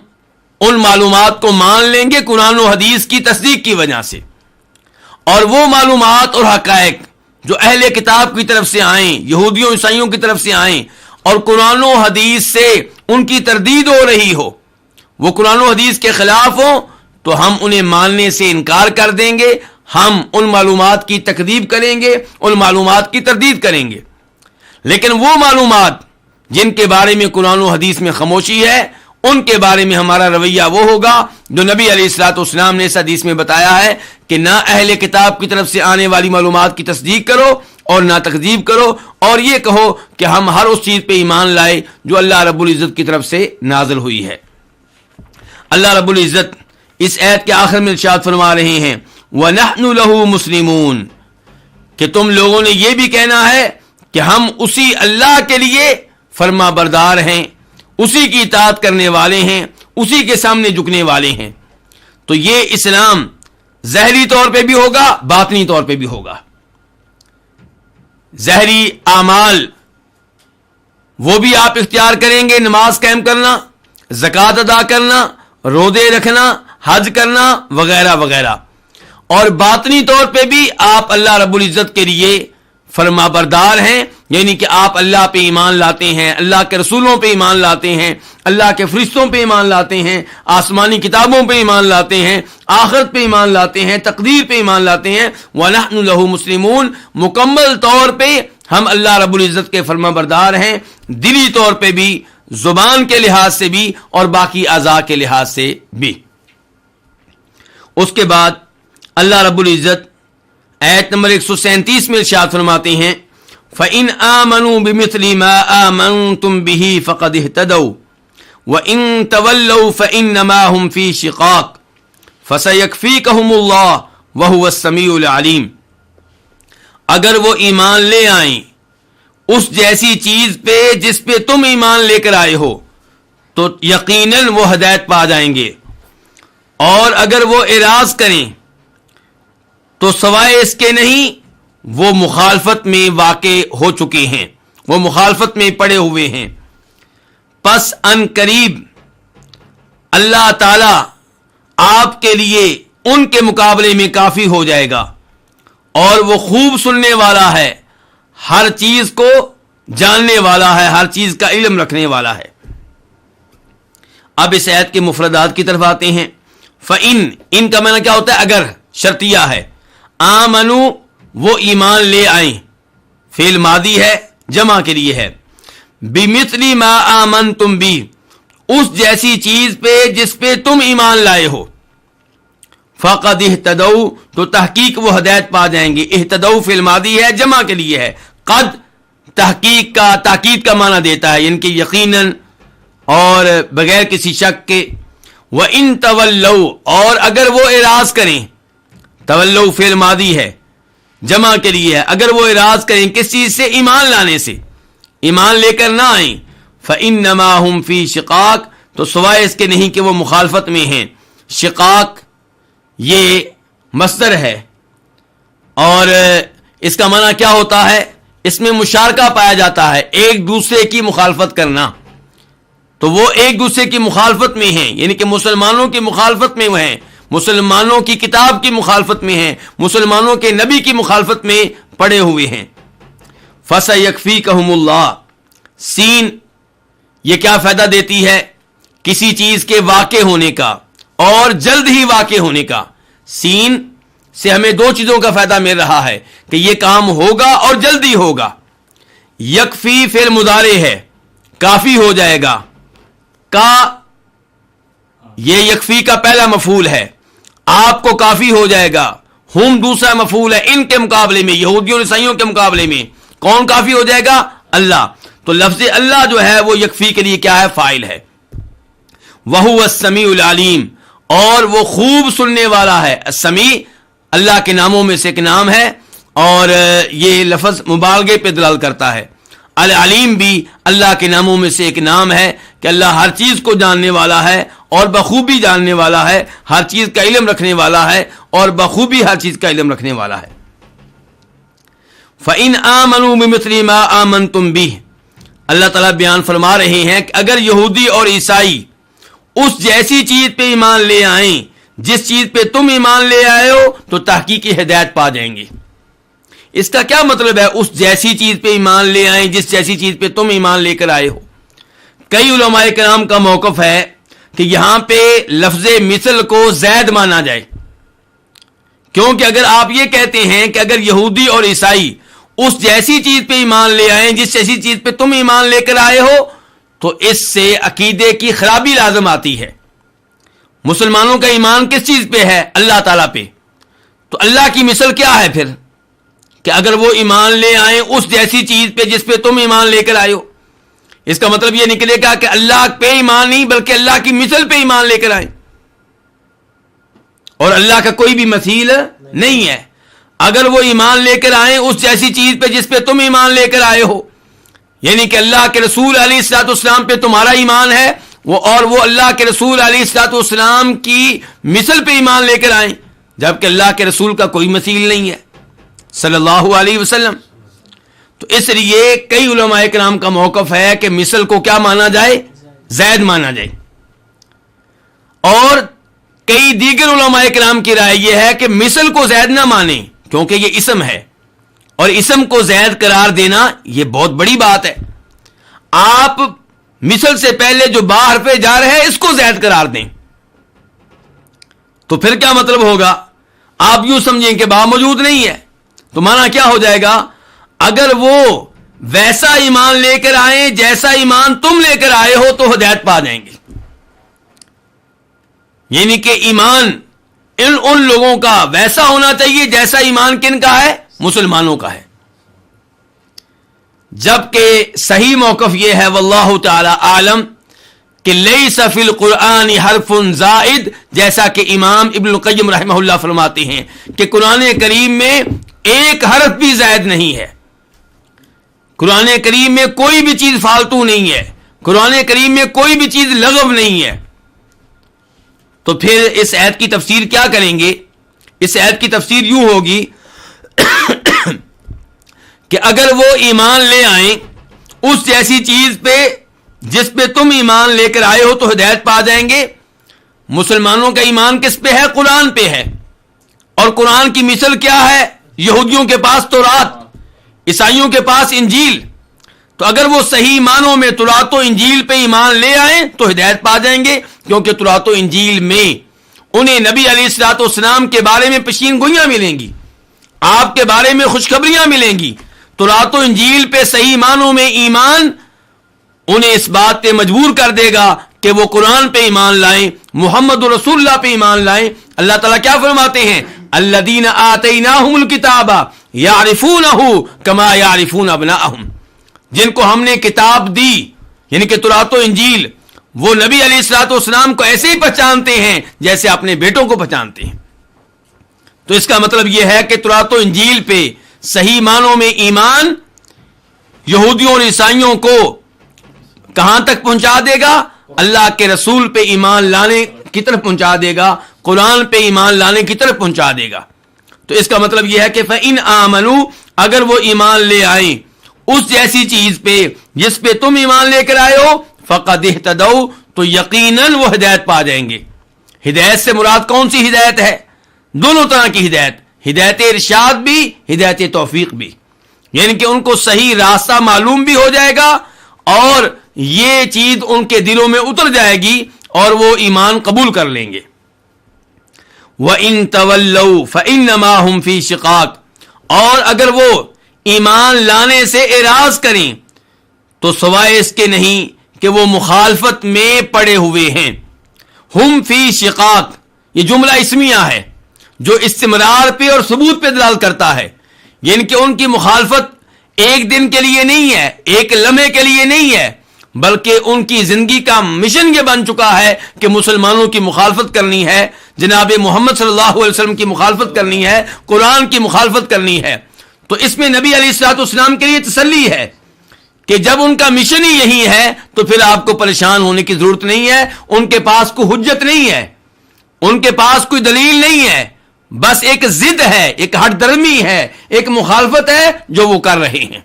ان معلومات کو مان لیں گے قرآن و حدیث کی تصدیق کی وجہ سے. اور وہ معلومات اور حقائق جو اہل کتاب کی طرف سے آئیں, یہودیوں عیسائیوں کی طرف سے آئیں, اور قرآن و حدیث سے ان کی تردید ہو رہی ہو، وہ قرآن و حدیث کے خلاف ہوں، تو ہم انہیں ماننے سے انکار کر دیں گے، ہم ان معلومات کی تکذیب کریں گے، ان معلومات کی تردید کریں گے۔ لیکن وہ معلومات جن کے بارے میں قرآن و حدیث میں خاموشی ہے، ان کے بارے میں ہمارا رویہ وہ ہوگا جو نبی علیہ الصلوۃ والسلام نے اس حدیث میں بتایا ہے کہ نہ اہل کتاب کی طرف سے آنے والی معلومات کی تصدیق کرو اور نہ تکذیب کرو، اور یہ کہو کہ ہم ہر اس چیز پہ ایمان لائے جو اللہ رب العزت کی طرف سے نازل ہوئی ہے۔ اللہ رب العزت اس آیت کے آخر میں ارشاد فرما رہے ہیں وَنَحْنُ لَهُ مُسْلِمُونَ، کہ تم لوگوں نے یہ بھی کہنا ہے کہ ہم اسی اللہ کے لیے فرما بردار ہیں، اسی کی اطاعت کرنے والے ہیں، اسی کے سامنے جھکنے والے ہیں۔ تو یہ اسلام ظاہری طور پہ بھی ہوگا، باطنی طور پہ بھی ہوگا۔ ظاہری اعمال وہ بھی آپ اختیار کریں گے، نماز قائم کرنا، زکوٰۃ ادا کرنا، روزے رکھنا، حج کرنا وغیرہ وغیرہ، اور باطنی طور پہ بھی آپ اللہ رب العزت کے لیے فرما بردار ہیں، یعنی کہ آپ اللہ پہ ایمان لاتے ہیں، اللہ کے رسولوں پہ ایمان لاتے ہیں، اللہ کے فرشتوں پہ ایمان لاتے ہیں، آسمانی کتابوں پہ ایمان لاتے ہیں، آخرت پہ ایمان لاتے ہیں، تقدیر پہ ایمان لاتے ہیں۔ وَنَحْنُ لَهُ مُسْلِمُونَ، مکمل طور پہ ہم اللہ رب العزت کے فرما بردار ہیں، دلی طور پہ بھی، زبان کے لحاظ سے بھی، اور باقی اعضاء کے لحاظ سے بھی۔ اس کے بعد اللہ رب العزت آیت نمبر 137 میں ارشاد فرماتے ہیں فَإِنْ آمَنُوا بِمِثْلِ مَا آمَنْتُمْ بِهِ فَقَدِ اهْتَدَوْا وَإِنْ تَوَلَّوْا فَإِنَّمَا هُمْ فِي شِقَاقٍ فَسَيَكْفِيكَهُمُ اللَّهُ وَهُوَ السَّمِيعُ الْعَلِيمُ، اگر وہ ایمان لے آئیں اس جیسی چیز پہ جس پہ تم ایمان لے کر آئے ہو تو یقیناً وہ ہدایت پا جائیں گے، اور اگر وہ اعراض کریں تو سوائے اس کے نہیں وہ مخالفت میں واقع ہو چکے ہیں، وہ مخالفت میں پڑے ہوئے ہیں۔ پس ان قریب اللہ تعالی آپ کے لیے ان کے مقابلے میں کافی ہو جائے گا، اور وہ خوب سننے والا ہے، ہر چیز کو جاننے والا ہے، ہر چیز کا علم رکھنے والا ہے۔ اب اس آیت کے مفردات کی طرف آتے ہیں۔ فَإِن، ان کا معنی کیا ہوتا ہے؟ اگر، شرطیہ ہے۔ آمنو، وہ ایمان لے آئیں، فعل ماضی ہے، جمع کے لیے ہے۔ بِمِثْلِ مَا آمَنْتُمْ بِهِ، اس جیسی چیز پہ جس پہ تم ایمان لائے ہو۔ فَقَدْ اهْتَدَوْا، تو تحقیق وہ ہدایت پا جائیں گے۔ اہتدوا فعل ماضی ہے، جمع کے لیے ہے۔ قد تحقیق کا، تاکید کا معنی دیتا ہے، یعنی کہ یقیناً اور بغیر کسی شک کے۔ وَإِن تَوَلَّوْا، اور اگر وہ اعراض کریں، تولوا فعل ماضی ہے، جمع کے لیے ہے، اگر وہ اعراض کریں کس چیز سے؟ ایمان لانے سے، ایمان لے کر نہ آئیں۔ فَإِنَّمَا هُمْ فِي شِقَاقٍ، تو سوائے اس کے نہیں کہ وہ مخالفت میں ہیں۔ شقاق یہ مصدر ہے، اور اس کا معنی کیا ہوتا ہے؟ اس میں مشارکہ پایا جاتا ہے، ایک دوسرے کی مخالفت کرنا۔ تو وہ ایک دوسرے کی مخالفت میں ہیں، یعنی کہ مسلمانوں کی مخالفت میں وہ ہیں، مسلمانوں کی کتاب کی مخالفت میں ہیں، مسلمانوں کے نبی کی مخالفت میں پڑے ہوئے ہیں۔ فَسَيَكْفِيكَهُمُ اللَّهُ، سین یہ کیا فائدہ دیتی ہے؟ کسی چیز کے واقع ہونے کا اور جلد ہی واقع ہونے کا۔ سین سے ہمیں دو چیزوں کا فائدہ مل رہا ہے کہ یہ کام ہوگا اور جلدی ہوگا۔ یکفی فعل مضارع ہے، کافی ہو جائے گا، کا یہ یکفی کا پہلا مفعول ہے، آپ کو کافی ہو جائے گا۔ ہم دوسرا مفعول ہے، ان کے مقابلے میں، یہودیوں اور عیسائیوں کے مقابلے میں کون کافی ہو جائے گا؟ اللہ۔ تو لفظ اللہ جو ہے وہ یکفی کے لیے کیا ہے؟ فاعل ہے۔ وَهُوَ السَّمِيعُ الْعَلِيمُ، اور وہ خوب سننے والا ہے۔ السمیع اللہ کے ناموں میں سے ایک نام ہے، اور یہ لفظ مبالغے پہ دلال کرتا ہے۔ العلیم بھی اللہ کے ناموں میں سے ایک نام ہے کہ اللہ ہر چیز کو جاننے والا ہے اور بخوبی جاننے والا ہے، ہر چیز کا علم رکھنے والا ہے اور بخوبی ہر چیز کا علم رکھنے والا ہے۔ فَإِنْ آمَنُوا بِمِثْلِ مَا آمَنْتُمْ بِهِ، اللہ تعالیٰ بیان فرما رہے ہیں کہ اگر یہودی اور عیسائی اس جیسی چیز پہ ایمان لے آئیں جس چیز پہ تم ایمان لے آئے ہو تو تحقیقی ہدایت پا جائیں گے۔ اس کا کیا مطلب ہے؟ اس جیسی چیز پہ ایمان لے آئیں جس جیسی چیز پہ تم ایمان لے کر آئے ہو۔ کئی علماء کرام کا موقف ہے کہ یہاں پہ لفظ مثل کو زید مانا جائے، کیونکہ اگر آپ یہ کہتے ہیں کہ اگر یہودی اور عیسائی اس جیسی چیز پہ ایمان لے آئیں جس جیسی چیز پہ تم ایمان لے کر آئے ہو، تو اس سے عقیدے کی خرابی لازم آتی ہے۔ مسلمانوں کا ایمان کس چیز پہ ہے؟ اللہ تعالیٰ پہ۔ تو اللہ کی مثل کیا ہے پھر کہ اگر وہ ایمان لے آئیں اس جیسی چیز پہ جس پہ تم ایمان لے کر آئے ہو؟ اس کا مطلب یہ نکلے گا کہ اللہ پہ ایمان نہیں بلکہ اللہ کی مثل پہ ایمان لے کر آئیں، اور اللہ کا کوئی بھی مثیل نہیں ہے۔ اگر وہ ایمان لے کر آئیں اس جیسی چیز پہ جس پہ تم ایمان لے کر آئے ہو، یعنی کہ اللہ کے رسول علیہ الصلوۃ والسلام پہ تمہارا ایمان ہے، اور وہ اللہ کے رسول علیہ الصلوۃ والسلام کی مثل پہ ایمان لے کر آئیں، جبکہ اللہ کے رسول کا کوئی مثیل نہیں ہے صلی اللہ علیہ وسلم۔ تو اس لیے کئی علماء کرام کا موقف ہے کہ مثل کو کیا مانا جائے؟ زید مانا جائے، اور کئی دیگر علماء کرام کی رائے یہ ہے کہ مثل کو زید نہ مانیں، کیونکہ یہ اسم ہے، اور اسم کو زید قرار دینا یہ بہت بڑی بات ہے۔ آپ مثل سے پہلے جو با حرف جار ہے اس کو زید قرار دیں تو پھر کیا مطلب ہوگا؟ آپ یوں سمجھیں کہ با موجود نہیں ہے، تو مانا کیا ہو جائے گا؟ اگر وہ ویسا ایمان لے کر آئیں جیسا ایمان تم لے کر آئے ہو تو ہدایت پا جائیں گے، یعنی کہ ایمان ان لوگوں کا ویسا ہونا چاہیے جیسا ایمان کن کا ہے؟ مسلمانوں کا ہے۔ جبکہ صحیح موقف یہ ہے واللہ تعالی عالم کہ لیس فی القرآن حرف زائد، جیسا کہ امام ابن القیم رحمہ اللہ فرماتے ہیں کہ قرآن کریم میں ایک حرف بھی زائد نہیں ہے، قرآن کریم میں کوئی بھی چیز فالتو نہیں ہے، قرآن کریم میں کوئی بھی چیز لغو نہیں ہے۔ تو پھر اس آیت کی تفسیر کیا کریں گے؟ اس آیت کی تفسیر یوں ہوگی کہ اگر وہ ایمان لے آئیں اس جیسی چیز پہ جس پہ تم ایمان لے کر آئے ہو تو ہدایت پا جائیں گے۔ مسلمانوں کا ایمان کس پہ ہے؟ قرآن پہ ہے، اور قرآن کی مثل کیا ہے؟ یہودیوں کے پاس تورات، عیسائیوں کے پاس انجیل۔ تو اگر وہ صحیح معنوں میں تورات و انجیل پہ ایمان لے آئیں تو ہدایت پا جائیں گے، کیونکہ تورات و انجیل میں انہیں نبی علیہ الصلوۃ والسلام کے بارے میں پیشین گوئیاں ملیں گی، آپ کے بارے میں خوشخبریاں ملیں گی۔ تورات و انجیل پہ صحیح معنوں میں ایمان انہیں اس بات پہ مجبور کر دے گا کہ وہ قرآن پہ ایمان لائیں، محمد رسول اللہ پہ ایمان لائیں۔ اللہ تعالیٰ کیا فرماتے ہیں؟ الذین آتیناہم الکتاب یعرفونہ کما یعرفون ابناءہم، جن کو ہم نے کتاب دی یعنی کہ تورات و انجیل، وہ نبی علیہ الصلوۃ والسلام کو ایسے ہی پہچانتے ہیں جیسے اپنے بیٹوں کو پہچانتے ہیں۔ تو اس کا مطلب یہ ہے کہ تورات و انجیل پہ صحیح معنوں میں ایمان یہودیوں اور عیسائیوں کو کہاں تک پہنچا دے گا؟ اللہ کے رسول پہ ایمان لانے کی طرف پہنچا دے گا، قرآن پہ ایمان لانے کی طرف پہنچا دے گا۔ تو اس کا مطلب یہ ہے کہ فَإِنْ آمَنُوا، اگر وہ ایمان لے آئیں اس جیسی چیز پہ جس پہ تم ایمان لے کر آئے ہو، فَقَدْ اهْتَدَوْا، تو یقیناً وہ ہدایت پا جائیں گے۔ ہدایت سے مراد کون سی ہدایت ہے؟ دونوں طرح کی ہدایت، ہدایت ارشاد بھی، ہدایت توفیق بھی، یعنی کہ ان کو صحیح راستہ معلوم بھی ہو جائے گا اور یہ چیز ان کے دلوں میں اتر جائے گی اور وہ ایمان قبول کر لیں گے۔ وَإِن تَوَلَّوْا فَإِنَّمَا هُمْ فِي شِقَاقٍ، اور اگر وہ ایمان لانے سے اعراض کریں تو سوائے اس کے نہیں کہ وہ مخالفت میں پڑے ہوئے ہیں۔ ہم فی شقاق، یہ جملہ اسمیہ ہے جو استمرار پہ اور ثبوت پہ دلالت کرتا ہے، یعنی کہ ان کی مخالفت ایک دن کے لیے نہیں ہے، ایک لمحے کے لیے نہیں ہے، بلکہ ان کی زندگی کا مشن یہ بن چکا ہے کہ مسلمانوں کی مخالفت کرنی ہے، جناب محمد صلی اللہ علیہ وسلم کی مخالفت کرنی ہے، قرآن کی مخالفت کرنی ہے۔ تو اس میں نبی علیہ الصلوۃ والسلام کے لیے تسلی ہے کہ جب ان کا مشن ہی یہی ہے تو پھر آپ کو پریشان ہونے کی ضرورت نہیں ہے، ان کے پاس کوئی حجت نہیں ہے، ان کے پاس کوئی دلیل نہیں ہے، بس ایک ضد ہے، ایک ہٹ درمی ہے، ایک مخالفت ہے جو وہ کر رہے ہیں۔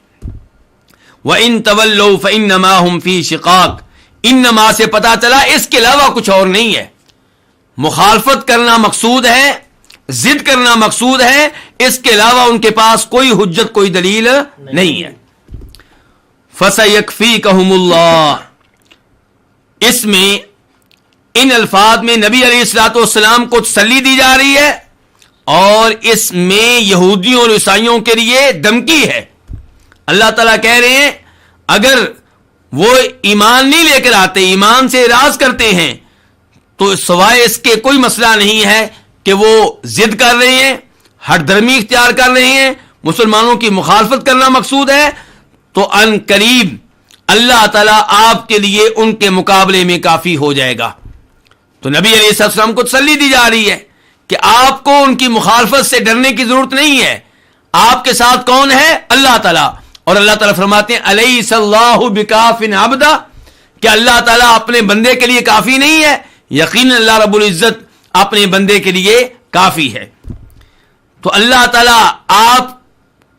وَإِن تَوَلَّوْا فَإِنَّمَا هُمْ فِي شِقَاقٍ، انما سے پتا چلا اس کے علاوہ کچھ اور نہیں ہے۔ مخالفت کرنا مقصود ہے، ضد کرنا مقصود ہے، اس کے علاوہ ان کے پاس کوئی حجت کوئی دلیل نہیں ہے۔ فَسَيَكْفِيكَهُمُ اللَّهُ، اس میں ان الفاظ میں نبی علیہ الصلوۃ والسلام کو تسلی دی جا رہی ہے اور اس میں یہودیوں اور عیسائیوں کے لیے دھمکی ہے. اللہ تعالیٰ کہہ رہے ہیں اگر وہ ایمان نہیں لے کر آتے, ایمان سے اعراض کرتے ہیں, تو سوائے اس کے کوئی مسئلہ نہیں ہے کہ وہ ضد کر رہے ہیں, ہٹ دھرمی اختیار کر رہے ہیں, مسلمانوں کی مخالفت کرنا مقصود ہے, تو ان قریب اللہ تعالیٰ آپ کے لیے ان کے مقابلے میں کافی ہو جائے گا. تو نبی علیہ السلام کو تسلی دی جا رہی ہے کہ آپ کو ان کی مخالفت سے ڈرنے کی ضرورت نہیں ہے. آپ کے ساتھ کون ہے؟ اللہ تعالیٰ. اور اللہ تعالیٰ فرماتے ہیں الیس اللہ بکاف عبدا, کہ اللہ تعالیٰ اپنے بندے کے لیے کافی نہیں ہے؟ یقیناً اللہ رب العزت اپنے بندے کے لیے کافی ہے. تو اللہ تعالیٰ آپ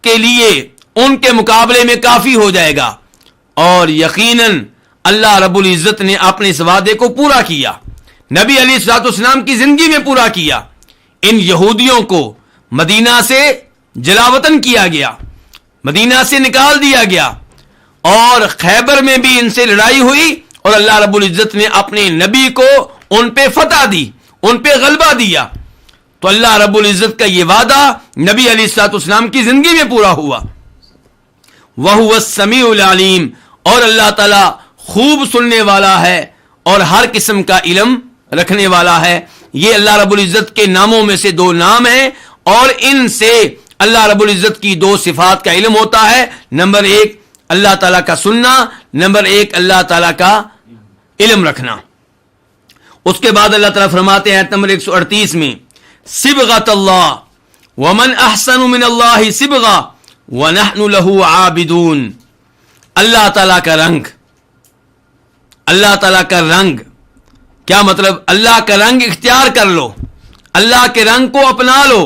کے لیے ان کے مقابلے میں کافی ہو جائے گا, اور یقیناً اللہ رب العزت نے اپنے اس وعدے کو پورا کیا, نبی علیہ الصلوۃ والسلام کی زندگی میں پورا کیا. ان یہودیوں کو مدینہ سے جلا وطن کیا گیا, مدینہ سے نکال دیا گیا, اور خیبر میں بھی ان سے لڑائی ہوئی, اور اللہ رب العزت نے اپنے نبی کو ان پہ فتح دی, ان پہ غلبہ دیا. تو اللہ رب العزت کا یہ وعدہ نبی علیہ الصلوۃ والسلام کی زندگی میں پورا ہوا. وَهُوَ السَّمِيعُ الْعَلِيمُ, اور اللہ تعالیٰ خوب سننے والا ہے اور ہر قسم کا علم رکھنے والا ہے. یہ اللہ رب العزت کے ناموں میں سے دو نام ہیں, اور ان سے اللہ رب العزت کی دو صفات کا علم ہوتا ہے. نمبر ایک اللہ تعالیٰ کا سننا, نمبر ایک اللہ تعالیٰ کا علم رکھنا. اس کے بعد اللہ تعالیٰ فرماتے ہیں آیت نمبر 138 میں صبغۃ اللہ ومن احسن من اللہ صبغہ وَنَحْنُ لَهُ عَابِدُونَ. اللہ تعالیٰ کا رنگ, اللہ تعالیٰ کا رنگ کیا مطلب؟ اللہ کا رنگ اختیار کر لو, اللہ کے رنگ کو اپنا لو,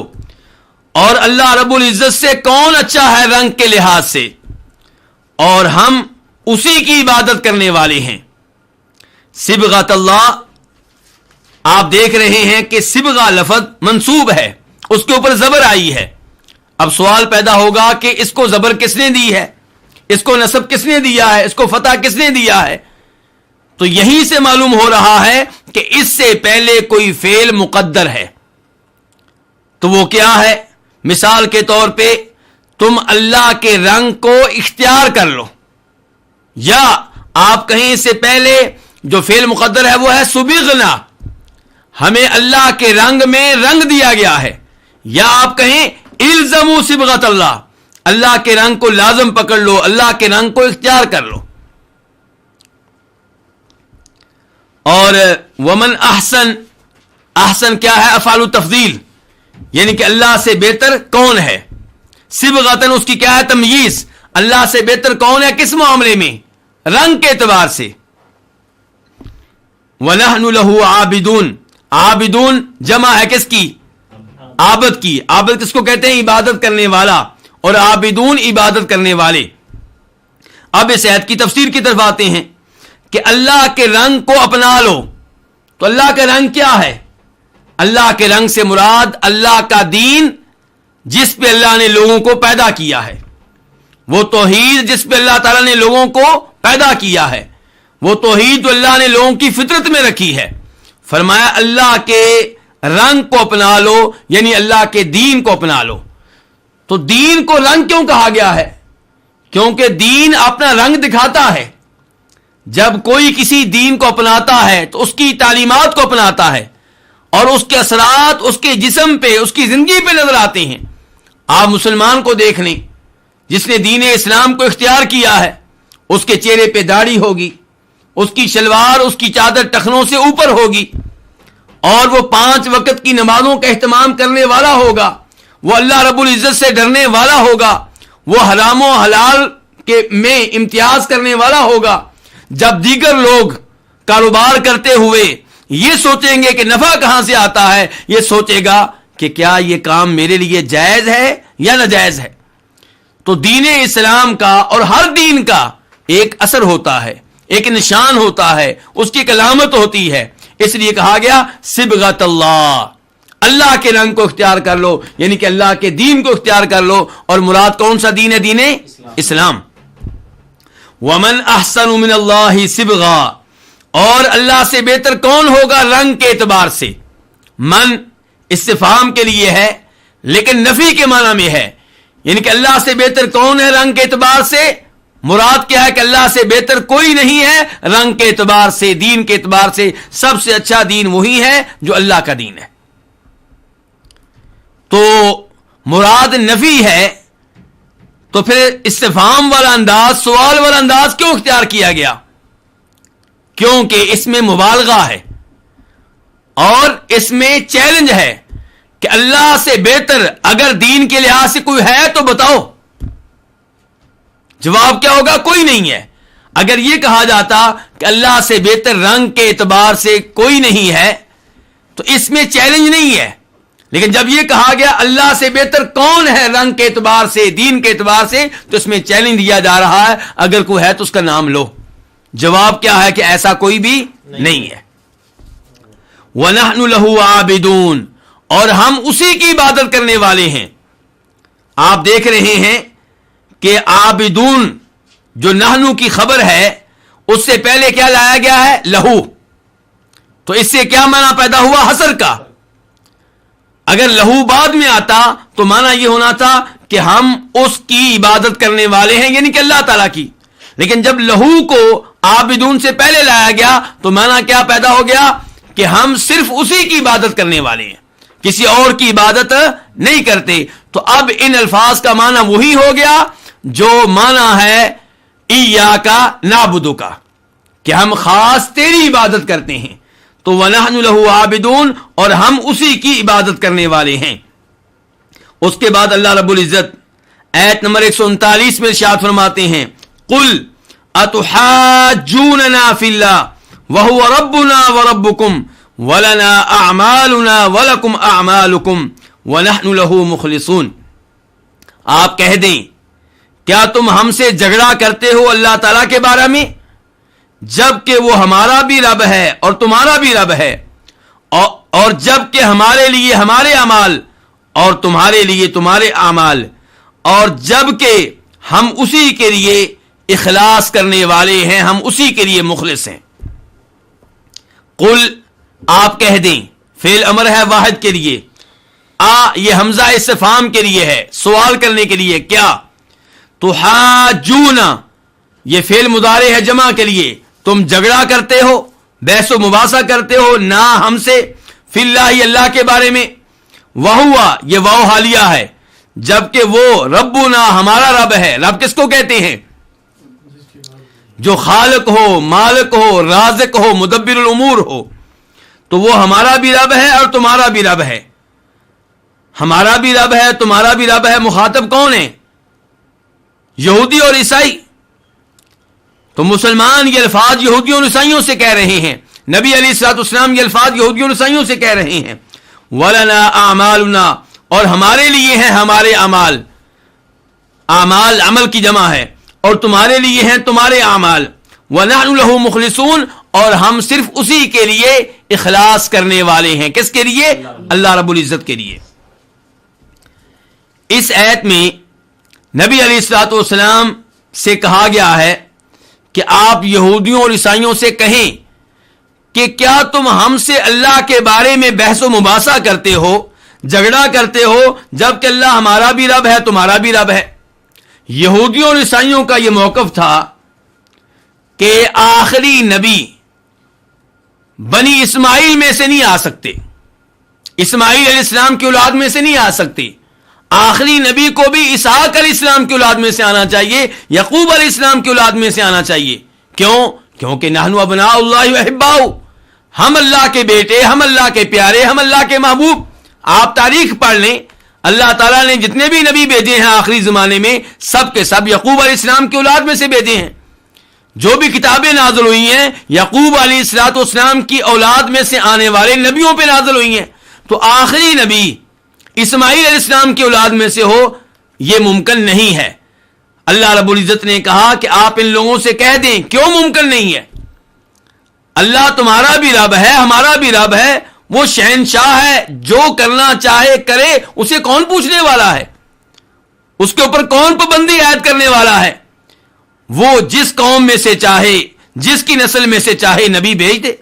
اور اللہ رب العزت سے کون اچھا ہے رنگ کے لحاظ سے, اور ہم اسی کی عبادت کرنے والے ہیں. صبغۃ اللہ, آپ دیکھ رہے ہیں کہ صبغہ لفظ منصوب ہے, اس کے اوپر زبر آئی ہے. اب سوال پیدا ہوگا کہ اس کو زبر کس نے دی ہے, اس کو نصب کس نے دیا ہے, اس کو فتح کس نے دیا ہے؟ تو یہیں سے معلوم ہو رہا ہے کہ اس سے پہلے کوئی فعل مقدر ہے. تو وہ کیا ہے؟ مثال کے طور پہ تم اللہ کے رنگ کو اختیار کر لو, یا آپ کہیں اس سے پہلے جو فعل مقدر ہے وہ ہے صبغنا, ہمیں اللہ کے رنگ میں رنگ دیا گیا ہے, یا آپ کہیں الزموا صبغۃ اللہ, اللہ کے رنگ کو لازم پکڑ لو, اللہ کے رنگ کو اختیار کر لو. اور ومن احسن, احسن کیا ہے؟ افعال التفضیل, یعنی کہ اللہ سے بہتر کون ہے. صبغۃً اس کی کیا ہے؟ تمییز, اللہ سے بہتر کون ہے کس معاملے میں؟ رنگ کے اعتبار سے. وَنَحْنُ لَهُ عَابِدُونَ, عابدون جمع ہے کس کی؟ عابد کی. عابد کس کو کہتے ہیں؟ عبادت کرنے والا, اور عابدون عبادت کرنے والے. اب اس آیت کی تفسیر کی طرف آتے ہیں کہ اللہ کے رنگ کو اپنا لو. تو اللہ کا رنگ کیا ہے؟ اللہ کے رنگ سے مراد اللہ کا دین جس پہ اللہ نے لوگوں کو پیدا کیا ہے, وہ توحید جس پہ اللہ تعالیٰ نے لوگوں کو پیدا کیا ہے, وہ توحید جو اللہ نے لوگوں کی فطرت میں رکھی ہے. فرمایا اللہ کے رنگ کو اپنا لو, یعنی اللہ کے دین کو اپنا لو. تو دین کو رنگ کیوں کہا گیا ہے؟ کیونکہ دین اپنا رنگ دکھاتا ہے. جب کوئی کسی دین کو اپناتا ہے تو اس کی تعلیمات کو اپناتا ہے, اور اس کے اثرات اس کے جسم پہ, اس کی زندگی پہ نظر آتے ہیں. آپ مسلمان کو دیکھ لیں, جس نے دین اسلام کو اختیار کیا ہے, اس کے چہرے پہ داڑھی ہوگی, اس کی شلوار, اس کی چادر ٹخنوں سے اوپر ہوگی, اور وہ 5 وقت کی نمازوں کا اہتمام کرنے والا ہوگا, وہ اللہ رب العزت سے ڈرنے والا ہوگا, وہ حرام و حلال کے میں امتیاز کرنے والا ہوگا. جب دیگر لوگ کاروبار کرتے ہوئے یہ سوچیں گے کہ نفع کہاں سے آتا ہے, یہ سوچے گا کہ کیا یہ کام میرے لیے جائز ہے یا ناجائز ہے. تو دین اسلام کا اور ہر دین کا ایک اثر ہوتا ہے, ایک نشان ہوتا ہے, اس کی ایک علامت ہوتی ہے. اس لیے کہا گیا صبغۃ اللہ, اللہ کے رنگ کو اختیار کر لو, یعنی کہ اللہ کے دین کو اختیار کر لو. اور مراد کون سا دین ہے؟ دین اسلام. ومن احسن من اللہ صبغہ, اور اللہ سے بہتر کون ہوگا رنگ کے اعتبار سے؟ من استفہام کے لیے ہے لیکن نفی کے معنی میں ہے، یعنی کہ اللہ سے بہتر کون ہے رنگ کے اعتبار سے؟ مراد کیا ہے کہ اللہ سے بہتر کوئی نہیں ہے رنگ کے اعتبار سے، دین کے اعتبار سے سب سے اچھا دین وہی ہے جو اللہ کا دین ہے۔ تو مراد نفی ہے، تو پھر استفہام والا انداز، سوال والا انداز کیوں اختیار کیا گیا؟ کیونکہ اس میں مبالغہ ہے اور اس میں چیلنج ہے کہ اللہ سے بہتر اگر دین کے لحاظ سے کوئی ہے تو بتاؤ۔ جواب کیا ہوگا؟ کوئی نہیں ہے۔ اگر یہ کہا جاتا کہ اللہ سے بہتر رنگ کے اعتبار سے کوئی نہیں ہے تو اس میں چیلنج نہیں ہے، لیکن جب یہ کہا گیا اللہ سے بہتر کون ہے رنگ کے اعتبار سے، دین کے اعتبار سے، تو اس میں چیلنج دیا جا رہا ہے اگر کوئی ہے تو اس کا نام لو۔ جواب کیا ہے کہ ایسا کوئی بھی نہیں ہے۔ وَنَحْنُ لَهُ عَابِدُونَ، اور ہم اسی کی عبادت کرنے والے ہیں۔ آپ دیکھ رہے ہیں کہ عابدون جو نحنو کی خبر ہے اس سے پہلے کیا لایا گیا ہے؟ لہو۔ تو اس سے کیا معنی پیدا ہوا؟ حصر کا۔ اگر لہو بعد میں آتا تو معنی یہ ہونا تھا کہ ہم اس کی عبادت کرنے والے ہیں، یعنی کہ اللہ تعالیٰ کی۔ لیکن جب لہو کو عابدون سے پہلے لایا گیا تو معنی کیا پیدا ہو گیا کہ ہم صرف اسی کی عبادت کرنے والے ہیں، کسی اور کی عبادت نہیں کرتے۔ تو اب ان الفاظ کا معنی وہی ہو گیا جو معنی ہے ایاک نعبد کا، کہ ہم خاص تیری عبادت کرتے ہیں۔ تو وَنَحْنُ لَهُ عَابِدُونَ، اور ہم اسی کی عبادت کرنے والے ہیں۔ اس کے بعد اللہ رب العزت آیت نمبر 139 میں ارشاد فرماتے ہیں قُلْ أَتُحَاجُّونَنَا فِي اللَّهِ وَهُوَ رَبُّنَا وَرَبُّكُمْ وَلَنَا أَعْمَالُنَا وَلَكُمْ أَعْمَالُكُمْ وَنَحْنُ لَهُ مُخْلِصُونَ۔ آپ کہہ دیں کیا تم ہم سے جھگڑا کرتے ہو اللہ تعالیٰ کے بارے میں، جبکہ وہ ہمارا بھی رب ہے اور تمہارا بھی رب ہے، اور جبکہ ہمارے لیے ہمارے اعمال اور تمہارے لیے تمہارے اعمال، اور جبکہ ہم اسی کے لیے اخلاص کرنے والے ہیں، ہم اسی کے لیے مخلص ہیں۔ قل، آپ کہہ دیں، فعل امر ہے واحد کے لیے، یہ حمزہ استفہام کے لیے ہے، سوال کرنے کے لیے۔ کیا تحاجون، یہ فعل مضارع ہے جمع کے لیے، تم جھگڑا کرتے ہو، بحث و مباحثہ کرتے ہو نہ ہم سے، فی اللہ، اللہ کے بارے میں، وہوا، یہ واو حالیہ ہے، جبکہ وہ ربنا، ہمارا رب ہے۔ رب کس کو کہتے ہیں؟ جو خالق ہو، مالک ہو، رازق ہو، مدبر الامور ہو۔ تو وہ ہمارا بھی رب ہے اور تمہارا بھی رب ہے، ہمارا بھی رب ہے تمہارا بھی رب ہے۔ مخاطب کون ہے؟ یہودی اور عیسائی۔ تو مسلمان یہ الفاظ یہودیوں اور عیسائیوں سے کہہ رہے ہیں، نبی علیہ الصلوۃ والسلام یہ الفاظ یہودیوں اور عیسائیوں سے کہہ رہے ہیں۔ وَلَنَا أَعْمَالُنَا، اور ہمارے لیے ہیں ہمارے اعمال، اعمال عمل کی جمع ہے، اور تمہارے لیے ہیں تمہارے اعمال۔ وَنَحْنُ لَهُ مُخْلِصُونَ، اور ہم صرف اسی کے لیے اخلاص کرنے والے ہیں۔ کس کے لیے؟ اللہ رب العزت کے لیے۔ اس آیت میں نبی علیہ الصلوۃ والسلام سے کہا گیا ہے کہ آپ یہودیوں اور عیسائیوں سے کہیں کہ کیا تم ہم سے اللہ کے بارے میں بحث و مباحثہ کرتے ہو، جھگڑا کرتے ہو، جبکہ اللہ ہمارا بھی رب ہے تمہارا بھی رب ہے۔ یہودیوں اور عیسائیوں کا یہ موقف تھا کہ آخری نبی بنی اسماعیل میں سے نہیں آ سکتے، اسماعیل علیہ السلام کی اولاد میں سے نہیں آ سکتے، آخری نبی کو بھی اسحاق علیہ السلام کی اولاد میں سے آنا چاہیے، یعقوب علیہ السلام کی اولاد میں سے آنا چاہیے۔ کیوں؟ کیونکہ نحن ابناء اللہ واحباؤ، ہم اللہ کے بیٹے، ہم اللہ کے پیارے، ہم اللہ کے محبوب۔ آپ تاریخ پڑھ لیں، اللہ تعالیٰ نے جتنے بھی نبی بھیجے ہیں آخری زمانے میں، سب کے سب یعقوب علیہ السلام کی اولاد میں سے بھیجے ہیں۔ جو بھی کتابیں نازل ہوئی ہیں یعقوب علیہ السلام کی اولاد میں سے آنے والے نبیوں پہ نازل ہوئی ہیں۔ تو آخری نبی اسماعیل علیہ السلام کی اولاد میں سے ہو، یہ ممکن نہیں ہے۔ اللہ رب العزت نے کہا کہ آپ ان لوگوں سے کہہ دیں، کیوں ممکن نہیں ہے؟ اللہ تمہارا بھی رب ہے ہمارا بھی رب ہے، وہ شہنشاہ ہے، جو کرنا چاہے کرے، اسے کون پوچھنے والا ہے؟ اس کے اوپر کون پابندی عائد کرنے والا ہے؟ وہ جس قوم میں سے چاہے جس کی نسل میں سے چاہے نبی بھیج دے۔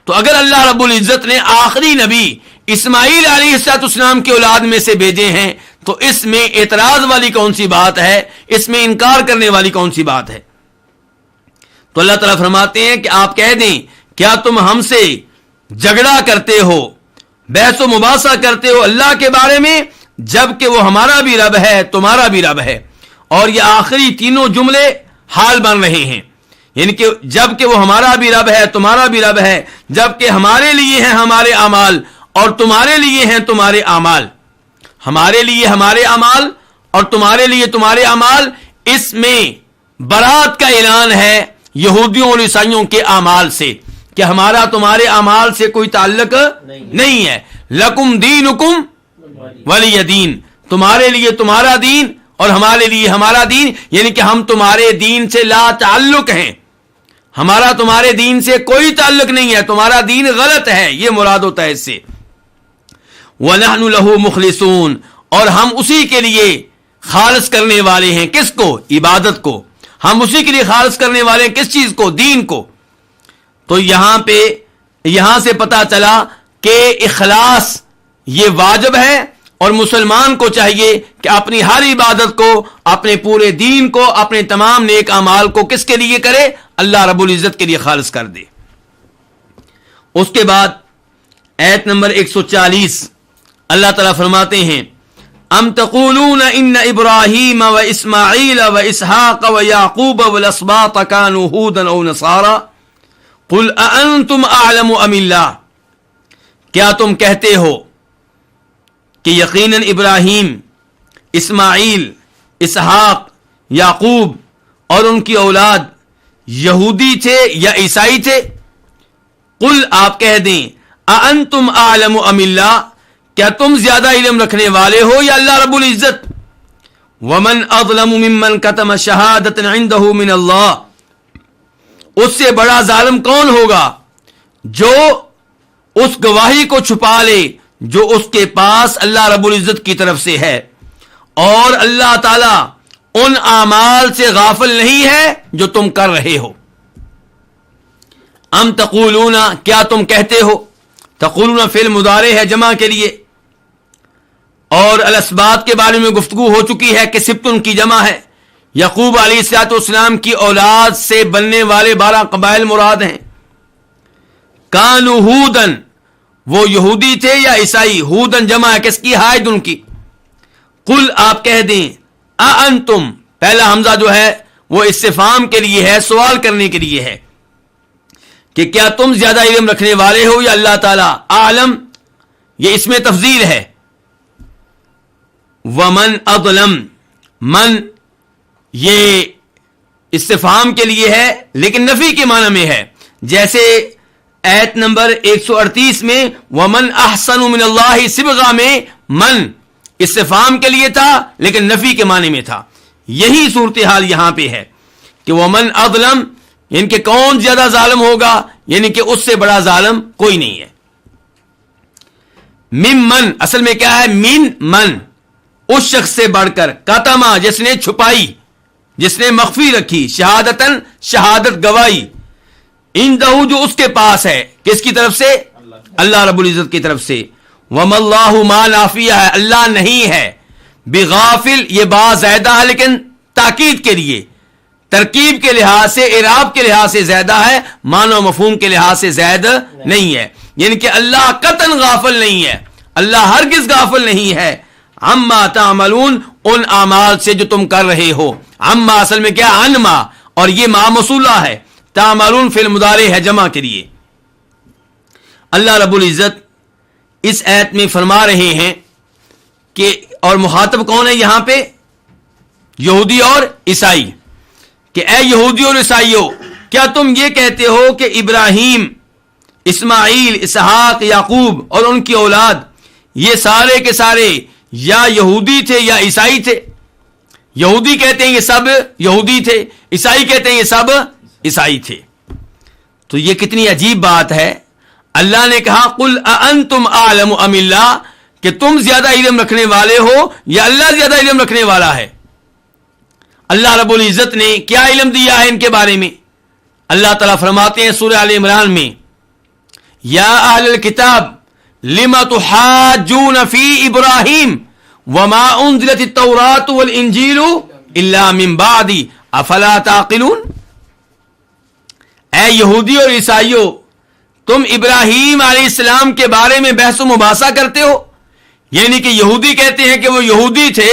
تو اگر اللہ رب العزت نے آخری نبی اسماعیل علیہ السلام کی اولاد میں سے بھیجے ہیں تو اس میں اعتراض والی کون سی بات ہے، اس میں انکار کرنے والی کون سی بات ہے؟ تو اللہ تعالیٰ فرماتے ہیں کہ آپ کہہ دیں کیا تم ہم سے جھگڑا کرتے ہو، بحث و مباحثہ کرتے ہو اللہ کے بارے میں، جبکہ وہ ہمارا بھی رب ہے تمہارا بھی رب ہے۔ اور یہ آخری تینوں جملے حال بن رہے ہیں، یعنی کہ جبکہ وہ ہمارا بھی رب ہے تمہارا بھی رب ہے، جبکہ ہمارے لیے ہیں ہمارے اعمال اور تمہارے لیے ہیں تمہارے اعمال، ہمارے لیے ہمارے اعمال اور تمہارے لیے تمہارے اعمال۔ اس میں برات کا اعلان ہے یہودیوں اور عیسائیوں کے اعمال سے کہ ہمارا تمہارے اعمال سے کوئی تعلق نہیں ہے۔ لکم دینکم ولی دین، تمہارے لیے تمہارا دین اور ہمارے لیے ہمارا دین، یعنی کہ ہم تمہارے دین سے لا تعلق ہیں، ہمارا تمہارے دین سے کوئی تعلق نہیں ہے، تمہارا دین غلط ہے، یہ مراد ہوتا ہے اس سے۔ وَنَحْنُ لَهُ مُخْلِصُونَ، اور ہم اسی کے لیے خالص کرنے والے ہیں، کس کو؟ عبادت کو۔ ہم اسی کے لیے خالص کرنے والے ہیں، کس چیز کو؟ دین کو۔ تو یہاں سے پتا چلا کہ اخلاص یہ واجب ہے اور مسلمان کو چاہیے کہ اپنی ہر عبادت کو، اپنے پورے دین کو، اپنے تمام نیک اعمال کو کس کے لیے کرے؟ اللہ رب العزت کے لیے خالص کر دے۔ اس کے بعد آیت نمبر 140 اللہ تعالیٰ فرماتے ہیں ام تقولون ان ابراہیم و اسماعیل و اسحاق و یعقوب والاسباط كانوا هودا او نصارا قل اانتم اعلم ام اللہ، کیا تم کہتے ہو کہ یقیناً ابراہیم، اسماعیل، اسحاق، یعقوب اور ان کی اولاد یہودی تھے یا عیسائی تھے؟ قل آپ کہہ دیں اانتم اعلم ام اللہ، کیا تم زیادہ علم رکھنے والے ہو یا اللہ رب العزت؟ ومن اظلم ممن کتم شہادۃ عنده من اللہ، اس سے بڑا ظالم کون ہوگا جو اس گواہی کو چھپا لے جو اس کے پاس اللہ رب العزت کی طرف سے ہے، اور اللہ تعالی ان اعمال سے غافل نہیں ہے جو تم کر رہے ہو۔ ام تقولون، کیا تم کہتے ہو؟ تقولون فعل مضارع ہے جمع کے لیے، اور الاسباط کے بارے میں گفتگو ہو چکی ہے کہ سبت ان کی جمع ہے۔ یعقوب علیہ السلام کی اولاد سے بننے والے 12 قبائل مراد ہیں۔ کانوا ہودن، وہ یہودی تھے یا عیسائی؟ ہودن جمع ہے کس کی؟ حائد ان کی۔ قل آپ کہہ دیں اانتم، پہلا حمزہ جو ہے وہ استفہام کے لیے ہے، سوال کرنے کے لیے ہے کہ کیا تم زیادہ علم رکھنے والے ہو یا اللہ تعالی؟ عالم یہ اس میں تفضیل ہے۔ ومن اظلم، من یہ استفہام کے لیے ہے لیکن نفی کے معنی میں ہے، جیسے آیت نمبر 138 میں ومن احسن من اللہ صبغہ میں من استفہام کے لیے تھا لیکن نفی کے معنی میں تھا۔ یہی صورتحال یہاں پہ ہے کہ ومن اظلم، یعنی کہ کون زیادہ ظالم ہوگا، یعنی کہ اس سے بڑا ظالم کوئی نہیں ہے۔ ممن اصل میں کیا ہے؟ من اس شخص سے بڑھ کر، کتما جس نے چھپائی، جس نے مخفی رکھی، شہادتن شہادت گواہی، عنده جو اس کے پاس ہے، کس کی طرف سے؟ اللہ رب العزت کی طرف سے۔ وما اللہ ما نافیہ ہے، اللہ نہیں ہے بغافل، یہ با زیادہ ہے لیکن تاکید کے لیے، ترکیب کے لحاظ سے، اعراب کے لحاظ سے زیادہ ہے، معنی و مفہوم کے لحاظ سے زائد نہیں ہے، یعنی کہ اللہ قطعاً غافل نہیں ہے، اللہ ہرگز غافل نہیں ہے عما تعملون، ان اعمال سے جو تم کر رہے ہو۔ عما اصل میں کیا؟ عنما، اور یہ ما موصولہ ہے، تعملون فعل مضارع ہے جمع کے لیے۔ اللہ رب العزت اس آیت میں فرما رہے ہیں کہ، اور مخاطب کون ہے یہاں پہ؟ یہودی اور عیسائی، کہ اے یہودی اور عیسائیوں، کیا تم یہ کہتے ہو کہ ابراہیم، اسماعیل، اسحاق، یعقوب اور ان کی اولاد یہ سارے کے سارے یا یہودی تھے یا عیسائی تھے؟ یہودی کہتے ہیں یہ سب یہودی تھے، عیسائی کہتے ہیں یہ سب عیسائی تھے۔ تو یہ کتنی عجیب بات ہے۔ اللہ نے کہا قل اانتم اعلم ام اللہ، کہ تم زیادہ علم رکھنے والے ہو یا اللہ زیادہ علم رکھنے والا ہے؟ اللہ رب العزت نے کیا علم دیا ہے ان کے بارے میں؟ اللہ تعالیٰ فرماتے ہیں سورہ آل عمران میں، یا اہل الکتاب لم تحاجون فی ابراہیم وما انزلت التوراۃ والانجیل الا من بعد افلا تعقلون۔ اے یہودی اور عیسائیوں، تم ابراہیم علیہ السلام کے بارے میں بحث و مباحثہ کرتے ہو، یعنی کہ یہودی کہتے ہیں کہ وہ یہودی تھے،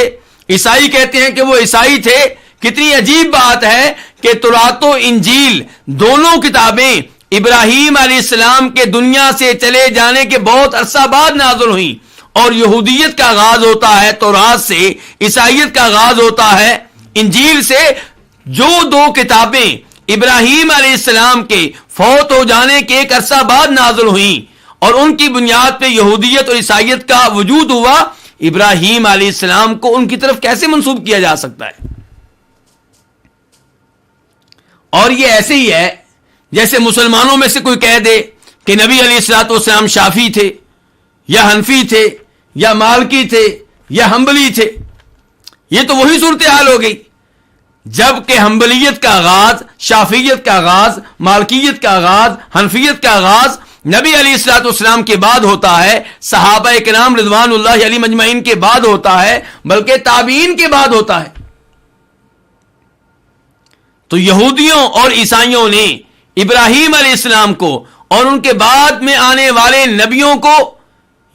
عیسائی کہتے ہیں کہ وہ عیسائی تھے۔ کتنی عجیب بات ہے کہ تورات و انجیل دونوں کتابیں ابراہیم علیہ السلام کے دنیا سے چلے جانے کے بہت عرصہ بعد نازل ہوئیں، اور یہودیت کا آغاز ہوتا ہے تورات سے، عیسائیت کا آغاز ہوتا ہے انجیل سے۔ جو دو کتابیں ابراہیم علیہ السلام کے فوت ہو جانے کے ایک عرصہ بعد نازل ہوئیں اور ان کی بنیاد پہ یہودیت اور عیسائیت کا وجود ہوا، ابراہیم علیہ السلام کو ان کی طرف کیسے منسوب کیا جا سکتا ہے؟ اور یہ ایسے ہی ہے جیسے مسلمانوں میں سے کوئی کہہ دے کہ نبی علیہ الصلوۃ والسلام شافعی تھے یا حنفی تھے یا مالکی تھے یا حنبلی تھے۔ یہ تو وہی صورتحال ہو گئی، جبکہ حنبلیت کا آغاز، شافعیت کا آغاز، مالکیت کا آغاز، حنفیت کا آغاز نبی علیہ الصلوۃ والسلام کے بعد ہوتا ہے، صحابہ کرام رضوان اللہ علیہم اجمعین کے بعد ہوتا ہے، بلکہ تابعین کے بعد ہوتا ہے۔ تو یہودیوں اور عیسائیوں نے ابراہیم علیہ السلام کو اور ان کے بعد میں آنے والے نبیوں کو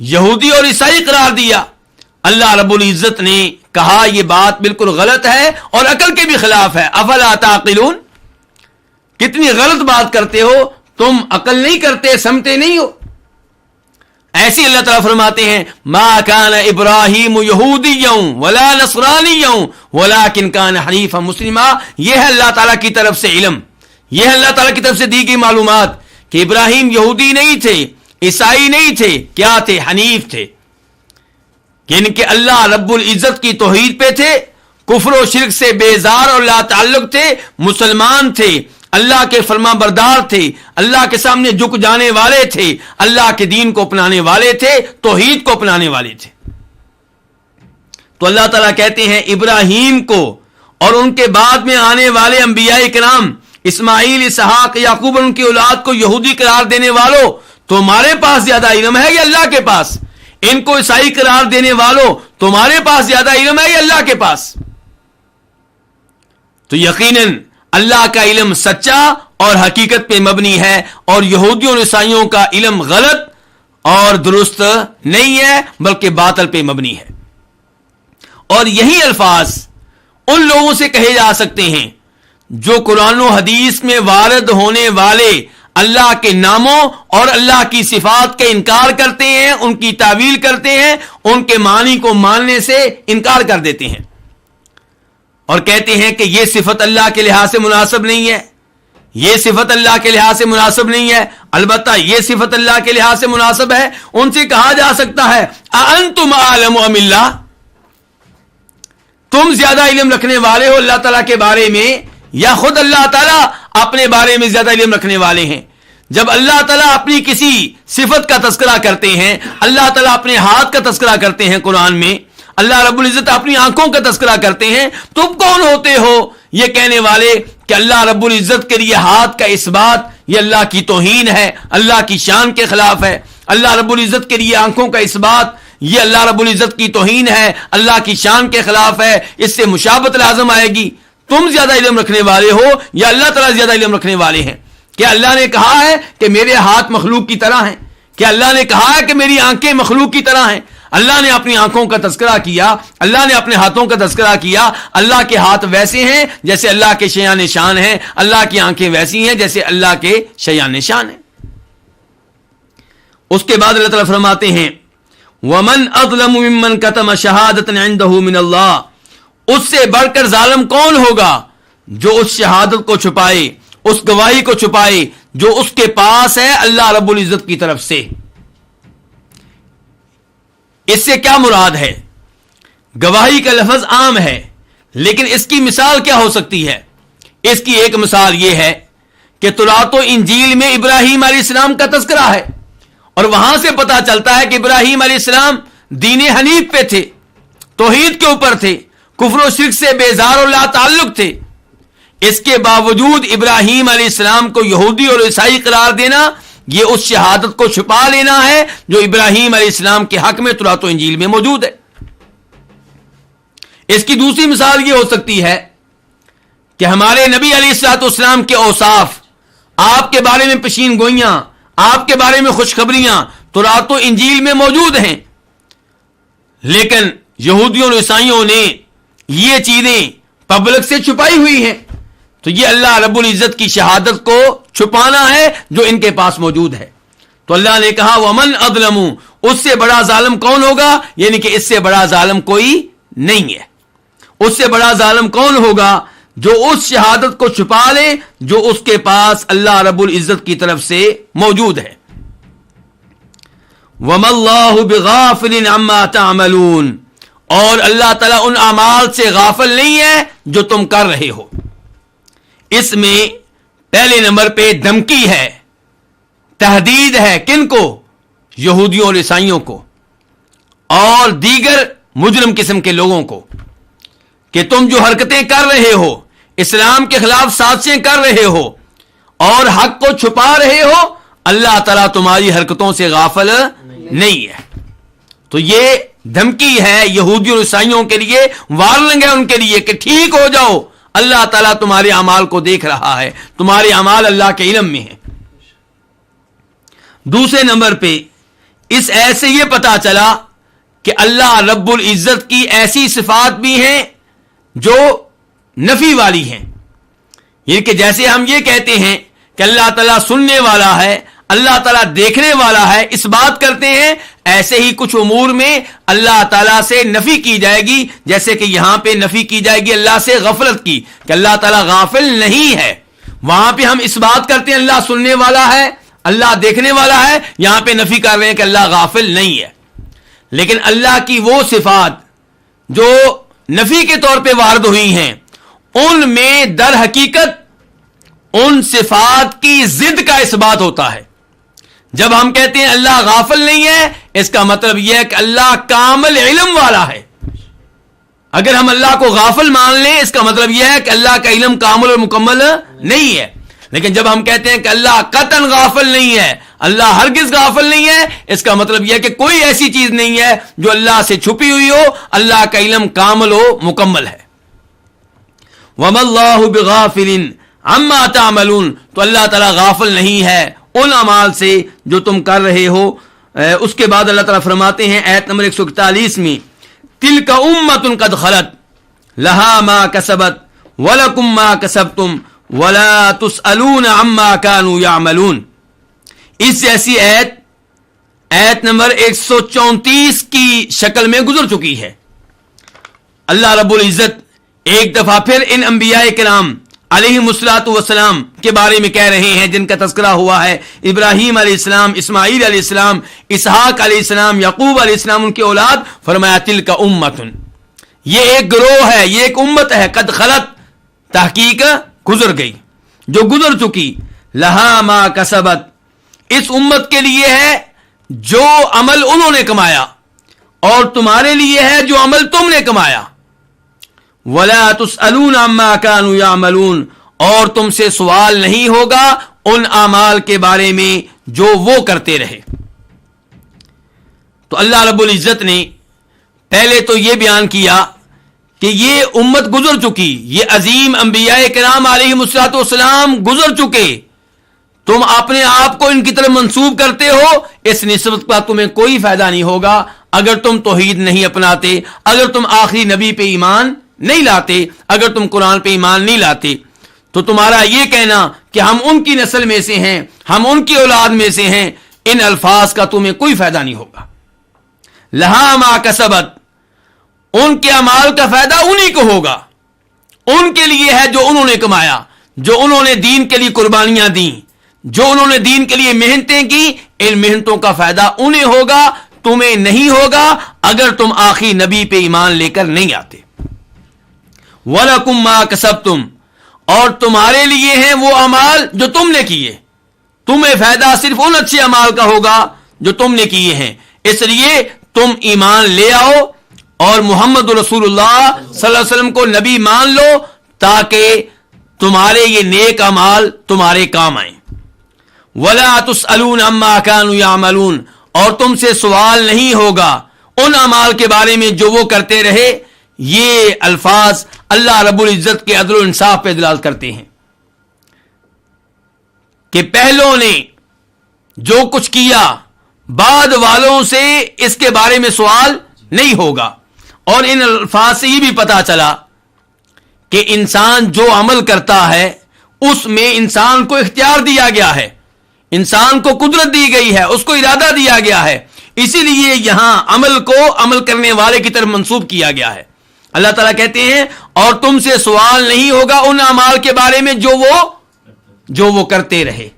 یہودی اور عیسائی قرار دیا۔ اللہ رب العزت نے کہا یہ بات بالکل غلط ہے اور عقل کے بھی خلاف ہے۔ افلا تعقلون، کتنی غلط بات کرتے ہو، تم عقل نہیں کرتے، سمجھتے نہیں ہو۔ ایسی اللہ تعالیٰ فرماتے ہیں ما کان ابراہیم یہودیا ولا نصرانیا ولکن کان حنیفا مسلما۔ یہ ہے اللہ تعالیٰ کی طرف سے علم، یہ ہے اللہ تعالیٰ کی طرف سے دی گئی معلومات کہ ابراہیم یہودی نہیں تھے، عیسائی نہیں تھے، کیا تھے؟ حنیف تھے، یعنی کہ اللہ رب العزت کی توحید پہ تھے، کفر و شرک سے بیزار اور لا تعلق تھے، مسلمان تھے، اللہ کے فرما بردار تھے، اللہ کے سامنے جھک جانے والے تھے، اللہ کے دین کو اپنانے والے تھے، توحید کو اپنانے والے تھے۔ تو اللہ تعالیٰ کہتے ہیں ابراہیم کو اور ان کے بعد میں آنے والے انبیاء کرام اسماعیل، اسحاق، یعقوب اور ان کی اولاد کو یہودی قرار دینے والوں، تمہارے پاس زیادہ علم ہے یا اللہ کے پاس؟ ان کو عیسائی قرار دینے والوں، تمہارے پاس زیادہ علم ہے یا اللہ کے پاس؟ تو یقیناً اللہ کا علم سچا اور حقیقت پہ مبنی ہے، اور یہودیوں اور عیسائیوں کا علم غلط اور درست نہیں ہے بلکہ باطل پہ مبنی ہے۔ اور یہی الفاظ ان لوگوں سے کہے جا سکتے ہیں جو قرآن و حدیث میں وارد ہونے والے اللہ کے ناموں اور اللہ کی صفات کا انکار کرتے ہیں، ان کی تعویل کرتے ہیں، ان کے معنی کو ماننے سے انکار کر دیتے ہیں اور کہتے ہیں کہ یہ صفت اللہ کے لحاظ سے مناسب نہیں ہے، یہ صفت اللہ کے لحاظ سے مناسب نہیں ہے، البتہ یہ صفت اللہ کے لحاظ سے مناسب ہے۔ ان سے کہا جا سکتا ہے اَأَنْتُمْ أَعْلَمُ أَمِ اللَّهِ، تم زیادہ علم رکھنے والے ہو اللہ تعالیٰ کے بارے میں یا خود اللہ تعالیٰ اپنے بارے میں زیادہ علم رکھنے والے ہیں؟ جب اللہ تعالیٰ اپنی کسی صفت کا تذکرہ کرتے ہیں، اللہ تعالیٰ اپنے ہاتھ کا تذکرہ کرتے ہیں قرآن میں، اللہ رب العزت اپنی آنکھوں کا تذکرہ کرتے ہیں، تم کون ہوتے ہو یہ کہنے والے کہ اللہ رب العزت کے لیے ہاتھ کا اثبات یہ اللہ کی توہین ہے، اللہ کی شان کے خلاف ہے؟ اللہ رب العزت کے لیے آنکھوں کا اثبات یہ اللہ رب العزت کی توہین ہے، اللہ کی شان کے خلاف ہے، اس سے مشابہت لازم آئے گی۔ تم زیادہ علم رکھنے والے ہو یا اللہ تعالیٰ زیادہ علم رکھنے والے ہیں؟ کیا اللہ نے کہا ہے کہ میرے ہاتھ مخلوق کی طرح ہیں؟ کیا اللہ نے کہا ہے کہ میری آنکھیں مخلوق کی طرح ہیں؟ اللہ نے اپنی آنکھوں کا تذکرہ کیا، اللہ نے اپنے ہاتھوں کا تذکرہ کیا۔ اللہ کے ہاتھ ویسے ہیں جیسے اللہ کے شیان شان ہیں، اللہ کی آنکھیں ویسی ہیں جیسے اللہ کے شیان شان ہیں۔ اس کے بعد اللہ تعالیٰ فرماتے ہیں وَمَنْ أَظْلَمُ مِمَّنْ كَتَمَ شَهَادَةً عِنْدَهُ مِنَ اللَّهِ، اس سے بڑھ کر ظالم کون ہوگا جو اس شہادت کو چھپائے، اس گواہی کو چھپائے جو اس کے پاس ہے اللہ رب العزت کی طرف سے۔ اس سے کیا مراد ہے؟ گواہی کا لفظ عام ہے، لیکن اس کی مثال کیا ہو سکتی ہے؟ اس کی ایک مثال یہ ہے کہ تورات و انجیل میں ابراہیم علیہ السلام کا تذکرہ ہے، اور وہاں سے پتا چلتا ہے کہ ابراہیم علیہ السلام دین حنیف پہ تھے، توحید کے اوپر تھے، کفر و شرک سے بیزار اور لا تعلق تھے۔ اس کے باوجود ابراہیم علیہ السلام کو یہودی اور عیسائی قرار دینا یہ اس شہادت کو چھپا لینا ہے جو ابراہیم علیہ السلام کے حق میں تورات و انجیل میں موجود ہے. اس کی دوسری مثال یہ ہو سکتی ہے کہ ہمارے نبی علیہ الصلوۃ والسلام کے اوصاف، آپ کے بارے میں پیشین گوئیاں، آپ کے بارے میں خوشخبریاں تورات و انجیل میں موجود ہیں، لیکن یہودیوں اور عیسائیوں نے یہ چیزیں پبلک سے چھپائی ہوئی ہیں. تو یہ اللہ رب العزت کی شہادت کو چھپانا ہے جو ان کے پاس موجود ہے. تو اللہ نے کہا ومن اظلم، اس سے بڑا ظالم کون ہوگا، یعنی کہ اس سے بڑا ظالم کوئی نہیں ہے. اس سے بڑا ظالم کون ہوگا جو اس شہادت کو چھپا لے جو اس کے پاس اللہ رب العزت کی طرف سے موجود ہے. وَمَا اللَّهُ بِغَافِلٍ عَمَّا تَعْمَلُونَ، اور اللہ تعالیٰ ان اعمال سے غافل نہیں ہے جو تم کر رہے ہو. اس میں پہلے نمبر پہ دھمکی ہے، تہدید ہے، کن کو؟ یہودیوں اور عیسائیوں کو اور دیگر مجرم قسم کے لوگوں کو، کہ تم جو حرکتیں کر رہے ہو، اسلام کے خلاف سازشیں کر رہے ہو اور حق کو چھپا رہے ہو، اللہ تعالیٰ تمہاری حرکتوں سے غافل نہیں ہے. تو یہ دھمکی ہے یہودیوں اور عیسائیوں کے لیے، وارننگ ہے ان کے لیے کہ ٹھیک ہو جاؤ، اللہ تعالیٰ تمہارے اعمال کو دیکھ رہا ہے، تمہارے اعمال اللہ کے علم میں ہیں. دوسرے نمبر پہ اس ایت سے یہ پتا چلا کہ اللہ رب العزت کی ایسی صفات بھی ہیں جو نفی والی ہیں. یہ کہ جیسے ہم یہ کہتے ہیں کہ اللہ تعالیٰ سننے والا ہے، اللہ تعالیٰ دیکھنے والا ہے، اس بات کرتے ہیں، ایسے ہی کچھ امور میں اللہ تعالیٰ سے نفی کی جائے گی، جیسے کہ یہاں پہ نفی کی جائے گی اللہ سے غفلت کی کہ اللہ تعالیٰ غافل نہیں ہے. وہاں پہ ہم اس بات کرتے ہیں اللہ سننے والا ہے، اللہ دیکھنے والا ہے، یہاں پہ نفی کر رہے ہیں کہ اللہ غافل نہیں ہے. لیکن اللہ کی وہ صفات جو نفی کے طور پہ وارد ہوئی ہیں، ان میں در حقیقت ان صفات کی ضد کا اس بات ہوتا ہے. جب ہم کہتے ہیں اللہ غافل نہیں ہے، اس کا مطلب یہ ہے کہ اللہ کامل علم والا ہے. اگر ہم اللہ کو غافل مان لیں، اس کا مطلب یہ ہے کہ اللہ کا علم کامل اور مکمل نہیں ہے. لیکن جب ہم کہتے ہیں کہ اللہ قطعاً غافل نہیں ہے، اللہ ہرگز غافل نہیں ہے، اس کا مطلب یہ ہے کہ کوئی ایسی چیز نہیں ہے جو اللہ سے چھپی ہوئی ہو، اللہ کا علم کامل و مکمل ہے. وَمَا اللَّهُ بِغَافِلٍ عَمَّا تَعْمَلُونَ، تو اللہ تعالیٰ غافل نہیں ہے ان اعمال سے جو تم کر رہے ہو. اس کے بعد اللہ تعالیٰ فرماتے ہیں آیت نمبر 141 میں تِلْكَ أُمَّةٌ قَدْ خَلَتْ لَهَا مَا كَسَبَتْ وَلَكُمْ مَا كَسَبْتُمْ وَلَا تُسْأَلُونَ عَمَّا كَانُوا يَعْمَلُونَ. اس جیسی آیت نمبر 134 کی شکل میں گزر چکی ہے. اللہ رب العزت ایک دفعہ پھر ان انبیاء کرام علیہم الصلوۃ والسلام کے بارے میں کہہ رہے ہیں جن کا تذکرہ ہوا ہے. ابراہیم علیہ السلام، اسماعیل علیہ السلام، اسحاق علیہ السلام، یعقوب علیہ السلام، ان کے اولاد. فرمایا تلک امۃ، یہ ایک گروہ ہے، یہ ایک امت ہے، قد خلت، تحقیق گزر گئی، جو گزر چکی. لہا ما کسبت، اس امت کے لیے ہے جو عمل انہوں نے کمایا، اور تمہارے لیے ہے جو عمل تم نے کمایا. وَلَا تُسْأَلُونَ عَمَّا كَانُوا يَعْمَلُونَ، اور تم سے سوال نہیں ہوگا ان اعمال کے بارے میں جو وہ کرتے رہے. تو اللہ رب العزت نے پہلے تو یہ بیان کیا کہ یہ امت گزر چکی، یہ عظیم انبیاء کرام علیہم الصلوۃ والسلام گزر چکے. تم اپنے آپ کو ان کی طرف منسوب کرتے ہو، اس نسبت کا تمہیں کوئی فائدہ نہیں ہوگا اگر تم توحید نہیں اپناتے، اگر تم آخری نبی پہ ایمان نہیں لاتے، اگر تم قرآن پہ ایمان نہیں لاتے. تو تمہارا یہ کہنا کہ ہم ان کی نسل میں سے ہیں، ہم ان کی اولاد میں سے ہیں، ان الفاظ کا تمہیں کوئی فائدہ نہیں ہوگا. لہا ما کسبت، ان کے اعمال کا فائدہ انہی کو ہوگا، ان کے لیے ہے جو انہوں نے کمایا، جو انہوں نے دین کے لیے قربانیاں دیں، جو انہوں نے دین کے لیے محنتیں کی، ان محنتوں کا فائدہ انہیں ہوگا، تمہیں نہیں ہوگا اگر تم آخری نبی پہ ایمان لے کر نہیں آتے. وَلَكُمْ مَا كَسَبْتُمْ، اور تمہارے لیے ہیں وہ اعمال جو تم نے کیے. تمہیں فائدہ صرف ان اچھے اعمال کا ہوگا جو تم نے کیے ہیں. اس لیے تم ایمان لے آؤ اور محمد رسول اللہ صلی اللہ علیہ وسلم کو نبی مان لو، تاکہ تمہارے یہ نیک اعمال تمہارے کام آئیں. وَلَا تُسْأَلُونَ عَمَّا كَانُوا يَعْمَلُونَ، اور تم سے سوال نہیں ہوگا ان اعمال کے بارے میں جو وہ کرتے رہے. یہ الفاظ اللہ رب العزت کے عدل و انصاف پہ دلالت کرتے ہیں کہ پہلوں نے جو کچھ کیا بعد والوں سے اس کے بارے میں سوال نہیں ہوگا. اور ان الفاظ سے یہ بھی پتا چلا کہ انسان جو عمل کرتا ہے اس میں انسان کو اختیار دیا گیا ہے، انسان کو قدرت دی گئی ہے، اس کو ارادہ دیا گیا ہے. اسی لیے یہاں عمل کو عمل کرنے والے کی طرف منسوب کیا گیا ہے. اللہ تعالیٰ کہتے ہیں اور تم سے سوال نہیں ہوگا ان اعمال کے بارے میں جو وہ کرتے رہے.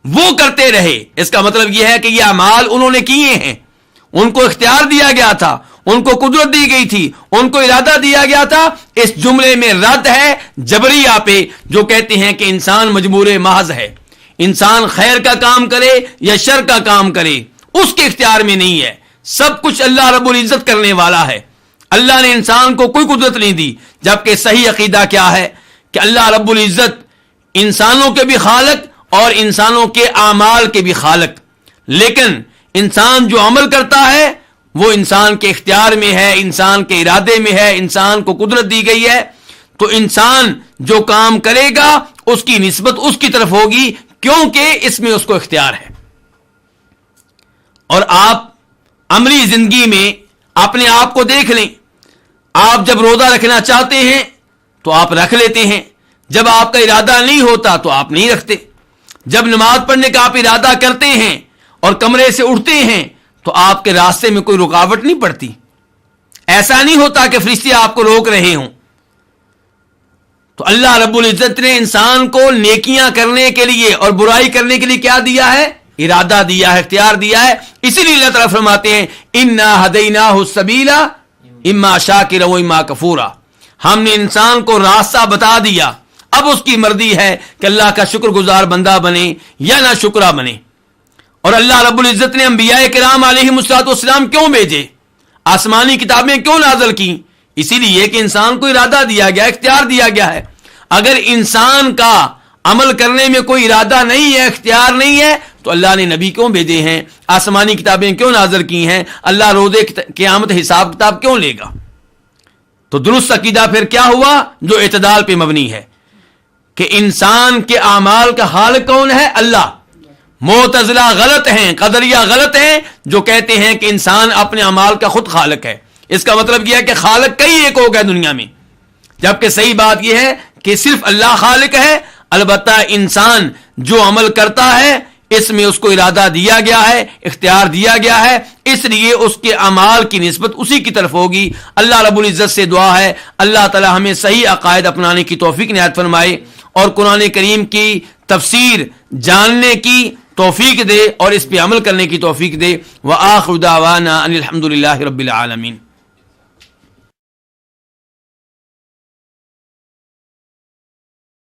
وہ کرتے رہے اس کا مطلب یہ ہے کہ یہ اعمال انہوں نے کیے ہیں، ان کو اختیار دیا گیا تھا، ان کو قدرت دی گئی تھی، ان کو ارادہ دیا گیا تھا. اس جملے میں رد ہے جبریہ پہ جو کہتے ہیں کہ انسان مجبور محض ہے، انسان خیر کا کام کرے یا شر کا کام کرے اس کے اختیار میں نہیں ہے. سب کچھ اللہ رب العزت کرنے والا ہے. اللہ نے انسان کو کوئی قدرت نہیں دی. جبکہ صحیح عقیدہ کیا ہے کہ اللہ رب العزت انسانوں کے بھی خالق اور انسانوں کے اعمال کے بھی خالق. لیکن انسان جو عمل کرتا ہے وہ انسان کے اختیار میں ہے، انسان کے ارادے میں ہے، انسان کو قدرت دی گئی ہے. تو انسان جو کام کرے گا اس کی نسبت اس کی طرف ہوگی کیونکہ اس میں اس کو اختیار ہے. اور آپ عملی زندگی میں اپنے آپ کو دیکھ لیں. آپ جب روزہ رکھنا چاہتے ہیں تو آپ رکھ لیتے ہیں، جب آپ کا ارادہ نہیں ہوتا تو آپ نہیں رکھتے. جب نماز پڑھنے کا آپ ارادہ کرتے ہیں اور کمرے سے اٹھتے ہیں تو آپ کے راستے میں کوئی رکاوٹ نہیں پڑتی. ایسا نہیں ہوتا کہ فرشتے آپ کو روک رہے ہوں. تو اللہ رب العزت نے انسان کو نیکیاں کرنے کے لیے اور برائی کرنے کے لیے کیا دیا ہے؟ ارادہ دیا ہے، اختیار دیا ہے. اسی لیے اللہ تعالیٰ فرماتے ہیں اِنَّا هَدَيْنَاهُ السَّبِيلَ اِمَّا شَاكِرًا وَإِمَّا كَفُورًا. ہم نے انسان کو راستہ بتا دیا، اب اس کی مرضی ہے کہ اللہ کا شکر گزار بندہ بنے یا نہ شکرا بنے. اور اللہ رب العزت نے انبیاء کرام علیہم السلام کیوں بھیجے؟ آسمانی کتابیں کیوں نازل کی؟ اسی لیے کہ انسان کو ارادہ دیا گیا، اختیار دیا گیا ہے. اگر انسان کا عمل کرنے میں کوئی ارادہ نہیں ہے، اختیار نہیں ہے، تو اللہ نے نبی کیوں بھیجے ہیں؟ آسمانی کتابیں کیوں نازل کی ہیں؟ اللہ روز قیامت حساب کتاب کیوں لے گا؟ تو درست عقیدہ پھر کیا ہوا؟ جو اعتدال پہ مبنی ہے کہ انسان کے اعمال کا خالق کون ہے؟ اللہ. معتزلہ غلط ہیں، قدریہ غلط ہیں جو کہتے ہیں کہ انسان اپنے اعمال کا خود خالق ہے. اس کا مطلب یہ ہے کہ خالق کئی ایک ہو گیا دنیا میں، جبکہ صحیح بات یہ ہے کہ صرف اللہ خالق ہے. البتہ انسان جو عمل کرتا ہے اس میں اس کو ارادہ دیا گیا ہے، اختیار دیا گیا ہے، اس لیے اس کے اعمال کی نسبت اسی کی طرف ہوگی. اللہ رب العزت سے دعا ہے اللہ تعالی ہمیں صحیح عقائد اپنانے کی توفیق عنایت فرمائے اور قرآن کریم کی تفسیر جاننے کی توفیق دے اور اس پہ عمل کرنے کی توفیق دے. وآخر دعوانا ان الحمد للہ رب العالمین.